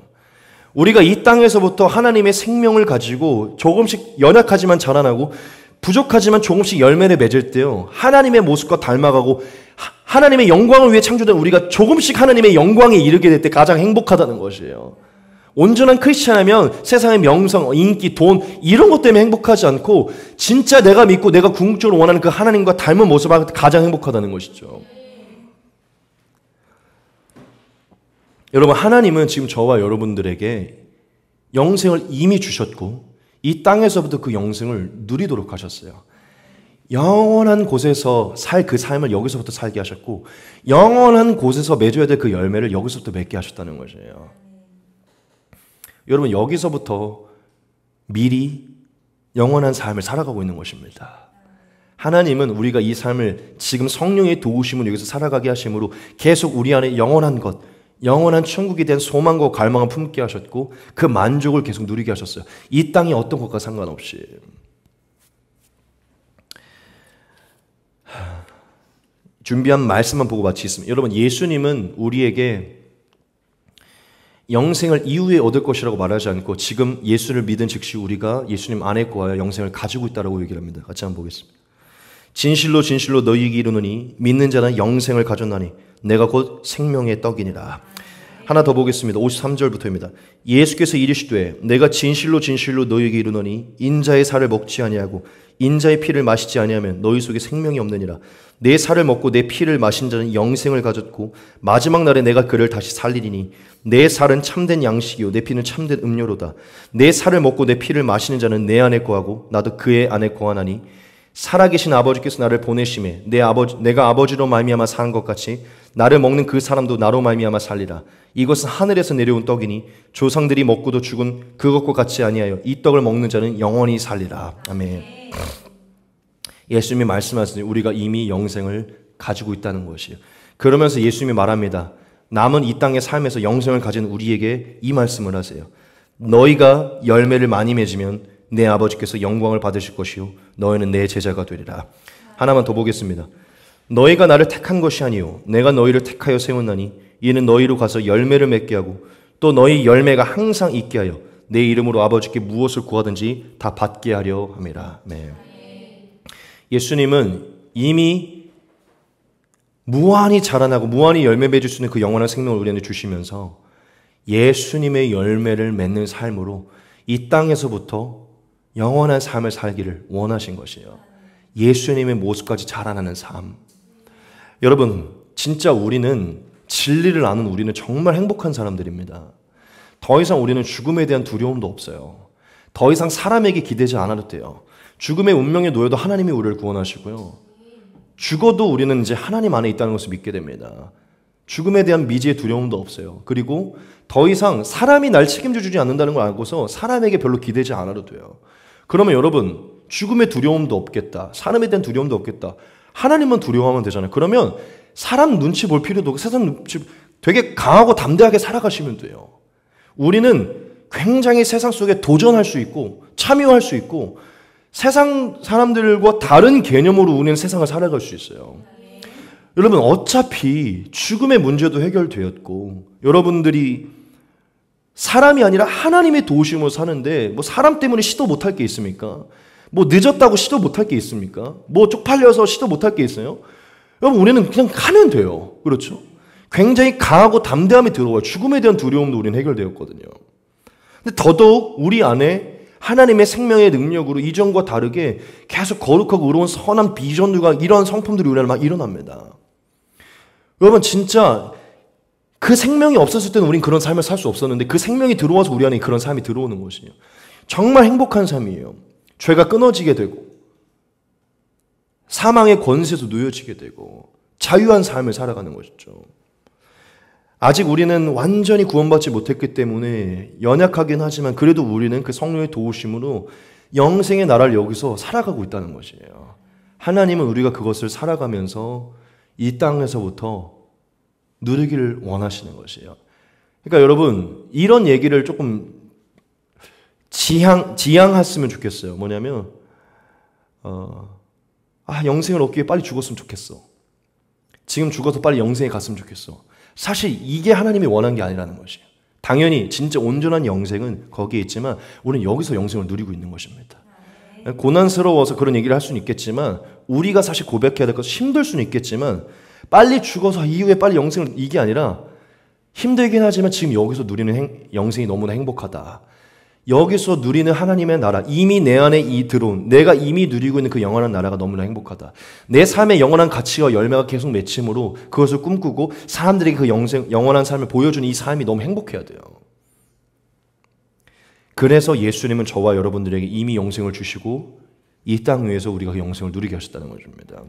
우리가 이 땅에서부터 하나님의 생명을 가지고 조금씩 연약하지만 자라나고 부족하지만 조금씩 열매를 맺을 때요, 하나님의 모습과 닮아가고 하나님의 영광을 위해 창조된 우리가 조금씩 하나님의 영광에 이르게 될 때 가장 행복하다는 것이에요. 온전한 크리스찬이면 세상의 명성, 인기, 돈 이런 것 때문에 행복하지 않고 진짜 내가 믿고 내가 궁극적으로 원하는 그 하나님과 닮은 모습을 할 때 가장 행복하다는 것이죠. 여러분, 하나님은 지금 저와 여러분들에게 영생을 이미 주셨고 이 땅에서부터 그 영생을 누리도록 하셨어요. 영원한 곳에서 살 그 삶을 여기서부터 살게 하셨고 영원한 곳에서 맺어야 될 그 열매를 여기서부터 맺게 하셨다는 것이에요. 여러분, 여기서부터 미리 영원한 삶을 살아가고 있는 것입니다. 하나님은 우리가 이 삶을 지금 성령의 도우심을 여기서 살아가게 하심으로 계속 우리 안에 영원한 것, 영원한 천국에 대한 소망과 갈망을 품게 하셨고 그 만족을 계속 누리게 하셨어요. 이 땅이 어떤 것과 상관없이. 준비한 말씀만 보고 마치겠습니다. 여러분, 예수님은 우리에게 영생을 이후에 얻을 것이라고 말하지 않고 지금 예수를 믿은 즉시 우리가 예수님 안에 거하여 영생을 가지고 있다고 얘기를 합니다. 같이 한번 보겠습니다. 진실로 진실로 너희에게 이르노니 믿는 자는 영생을 가졌나니 내가 곧 생명의 떡이니라. 하나 더 보겠습니다. 53절부터입니다. 예수께서 이르시되 내가 진실로 진실로 너희에게 이르노니 인자의 살을 먹지 아니하고 인자의 피를 마시지 아니하면 너희 속에 생명이 없느니라. 내 살을 먹고 내 피를 마신 자는 영생을 가졌고 마지막 날에 내가 그를 다시 살리리니 내 살은 참된 양식이요 내 피는 참된 음료로다. 내 살을 먹고 내 피를 마시는 자는 내 안에 거하고 나도 그의 안에 거하나니 살아계신 아버지께서 나를 보내심에 내가 아버지로 말미암아 사는 것 같이 나를 먹는 그 사람도 나로 말미암아 살리라. 이것은 하늘에서 내려온 떡이니 조상들이 먹고도 죽은 그것과 같이 아니하여 이 떡을 먹는 자는 영원히 살리라. 아멘. 예수님이 말씀하시니 우리가 이미 영생을 가지고 있다는 것이에요. 그러면서 예수님이 말합니다. 남은 이 땅의 삶에서 영생을 가진 우리에게 이 말씀을 하세요. 너희가 열매를 많이 맺으면 내 아버지께서 영광을 받으실 것이요 너희는 내 제자가 되리라. 하나만 더 보겠습니다. 너희가 나를 택한 것이 아니요 내가 너희를 택하여 세웠나니 이는 너희로 가서 열매를 맺게 하고 또 너희 열매가 항상 있게 하여 내 이름으로 아버지께 무엇을 구하든지 다 받게 하려 함이라. 네. 예수님은 이미 무한히 자라나고 무한히 열매 맺을 수 있는 그 영원한 생명을 우리한테 주시면서 예수님의 열매를 맺는 삶으로 이 땅에서부터 영원한 삶을 살기를 원하신 것이에요. 예수님의 모습까지 자라나는 삶. 여러분, 진짜 우리는 진리를 아는 우리는 정말 행복한 사람들입니다. 더 이상 우리는 죽음에 대한 두려움도 없어요. 더 이상 사람에게 기대지 않아도 돼요. 죽음의 운명에 놓여도 하나님이 우리를 구원하시고요. 죽어도 우리는 이제 하나님 안에 있다는 것을 믿게 됩니다. 죽음에 대한 미지의 두려움도 없어요. 그리고 더 이상 사람이 날 책임져 주지 않는다는 걸 알고서 사람에게 별로 기대지 않아도 돼요. 그러면 여러분, 죽음의 두려움도 없겠다. 사람에 대한 두려움도 없겠다. 하나님만 두려워하면 되잖아요. 그러면 사람 눈치 볼 필요도 없고 세상 눈치 되게 강하고 담대하게 살아가시면 돼요. 우리는 굉장히 세상 속에 도전할 수 있고 참여할 수 있고 세상 사람들과 다른 개념으로 우리는 세상을 살아갈 수 있어요. 여러분, 어차피 죽음의 문제도 해결되었고 여러분들이 사람이 아니라 하나님의 도우심으로 사는데 뭐 사람 때문에 시도 못할 게 있습니까? 뭐 늦었다고 시도 못할 게 있습니까? 뭐 쪽팔려서 시도 못할 게 있어요? 여러분, 우리는 그냥 가면 돼요. 그렇죠? 굉장히 강하고 담대함이 들어와요. 죽음에 대한 두려움도 우리는 해결되었거든요. 근데 더더욱 우리 안에 하나님의 생명의 능력으로 이전과 다르게 계속 거룩하고 의로운 선한 비전들과 이런 성품들이 우리 안에 막 일어납니다. 여러분, 진짜 그 생명이 없었을 때는 우린 그런 삶을 살 수 없었는데 그 생명이 들어와서 우리 안에 그런 삶이 들어오는 것이에요. 정말 행복한 삶이에요. 죄가 끊어지게 되고 사망의 권세에서 놓여지게 되고 자유한 삶을 살아가는 것이죠. 아직 우리는 완전히 구원받지 못했기 때문에 연약하긴 하지만 그래도 우리는 그 성령의 도우심으로 영생의 나라를 여기서 살아가고 있다는 것이에요. 하나님은 우리가 그것을 살아가면서 이 땅에서부터 누리기를 원하시는 것이에요. 그러니까 여러분, 이런 얘기를 조금 지향했으면 좋겠어요. 뭐냐면 영생을 얻기 위해 빨리 죽었으면 좋겠어. 지금 죽어서 빨리 영생에 갔으면 좋겠어. 사실 이게 하나님이 원한 게 아니라는 것이에요. 당연히 진짜 온전한 영생은 거기에 있지만 우리는 여기서 영생을 누리고 있는 것입니다. 고난스러워서 그런 얘기를 할 수는 있겠지만 우리가 사실 고백해야 될 것은 힘들 수는 있겠지만 빨리 죽어서 이후에 빨리 영생을 이게 아니라 힘들긴 하지만 지금 여기서 누리는 영생이 너무나 행복하다. 여기서 누리는 하나님의 나라, 이미 내 안에 들어온 내가 이미 누리고 있는 그 영원한 나라가 너무나 행복하다. 내 삶의 영원한 가치와 열매가 계속 맺힘으로 그것을 꿈꾸고 사람들에게 그 영원한 삶을 보여주는 이 삶이 너무 행복해야 돼요. 그래서 예수님은 저와 여러분들에게 이미 영생을 주시고 이 땅 위에서 우리가 그 영생을 누리게 하셨다는 것입니다.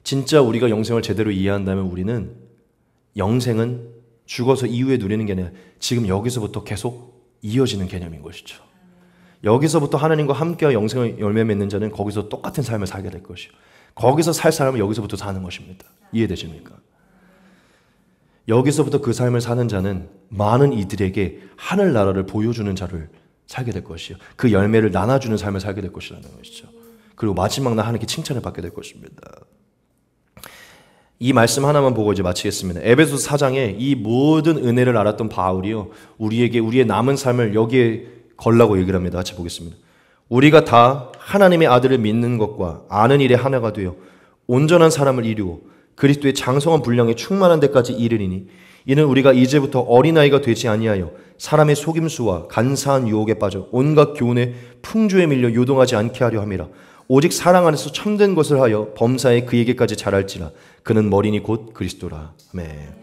진짜 우리가 영생을 제대로 이해한다면 우리는 영생은 죽어서 이후에 누리는 게 아니라 지금 여기서부터 계속 이어지는 개념인 것이죠. 여기서부터 하나님과 함께와 영생을 열매 맺는 자는 거기서 똑같은 삶을 살게 될 것이요. 거기서 살 사람은 여기서부터 사는 것입니다. 이해되십니까? 여기서부터 그 삶을 사는 자는 많은 이들에게 하늘나라를 보여주는 자를 살게 될 것이요. 그 열매를 나눠주는 삶을 살게 될 것이라는 것이죠. 그리고 마지막 날 하나님께 칭찬을 받게 될 것입니다. 이 말씀 하나만 보고 이제 마치겠습니다. 에베소서 4장에 이 모든 은혜를 알았던 바울이요, 우리에게 우리의 남은 삶을 여기에 걸라고 얘기를 합니다. 같이 보겠습니다. 우리가 다 하나님의 아들을 믿는 것과 아는 일에 하나가 되어 온전한 사람을 이루어 그리스도의 장성한 분량에 충만한 데까지 이르리니 이는 우리가 이제부터 어린아이가 되지 아니하여 사람의 속임수와 간사한 유혹에 빠져 온갖 교훈의 풍조에 밀려 요동하지 않게 하려 함이라. 오직 사랑 안에서 참된 것을 하여 범사에 그에게까지 자랄지라. 그는 머리니 곧 그리스도라. 아멘.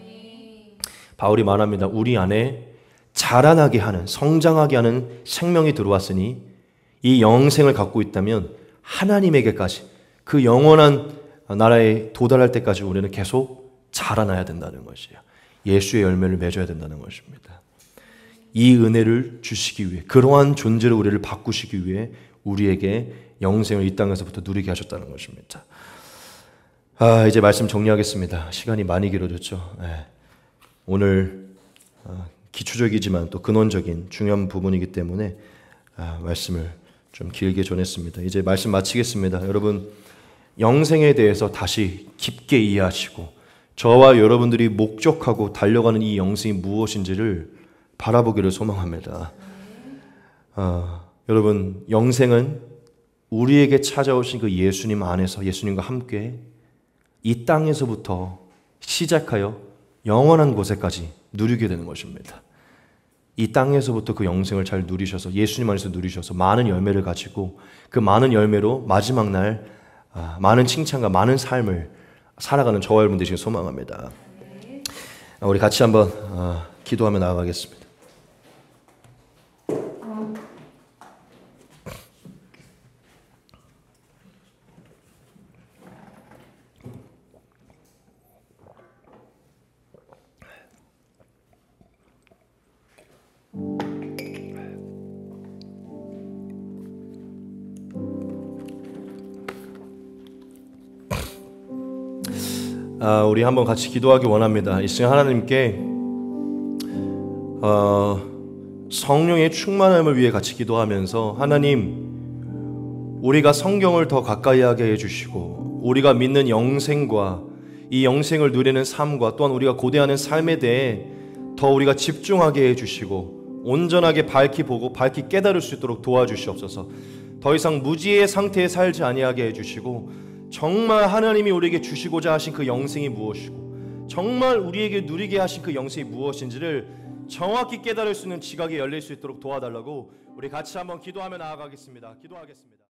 바울이 말합니다. 우리 안에 자라나게 하는, 성장하게 하는 생명이 들어왔으니 이 영생을 갖고 있다면 하나님에게까지 그 영원한 나라에 도달할 때까지 우리는 계속 자라나야 된다는 것이에요. 예수의 열매를 맺어야 된다는 것입니다. 이 은혜를 주시기 위해, 그러한 존재로 우리를 바꾸시기 위해 우리에게 영생을 이 땅에서부터 누리게 하셨다는 것입니다. 이제 말씀 정리하겠습니다. 시간이 많이 길어졌죠. 오늘 기초적이지만 또 근원적인 중요한 부분이기 때문에 말씀을 좀 길게 전했습니다. 이제 말씀 마치겠습니다. 여러분, 영생에 대해서 다시 깊게 이해하시고 저와 여러분들이 목적하고 달려가는 이 영생이 무엇인지를 바라보기를 소망합니다. 여러분, 영생은 우리에게 찾아오신 그 예수님 안에서 예수님과 함께 이 땅에서부터 시작하여 영원한 곳에까지 누리게 되는 것입니다. 이 땅에서부터 그 영생을 잘 누리셔서 예수님 안에서 누리셔서 많은 열매를 가지고 그 많은 열매로 마지막 날 많은 칭찬과 많은 삶을 살아가는 저와 여러분 되시길 소망합니다. 우리 같이 한번 기도하며 나아가겠습니다. 우리 한번 같이 기도하기 원합니다. 이 시간 하나님께 성령의 충만함을 위해 같이 기도하면서 하나님, 우리가 성경을 더 가까이 하게 해주시고 우리가 믿는 영생과 이 영생을 누리는 삶과 또한 우리가 고대하는 삶에 대해 더 우리가 집중하게 해주시고 온전하게 밝히 보고 밝히 깨달을 수 있도록 도와주시옵소서. 더 이상 무지의 상태에 살지 아니하게 해주시고 정말 하나님이 우리에게 주시고자 하신 그 영생이 무엇이고 정말 우리에게 누리게 하신 그 영생이 무엇인지를 정확히 깨달을 수 있는 지각이 열릴 수 있도록 도와달라고 우리 같이 한번 기도하며 나아가겠습니다. 기도하겠습니다.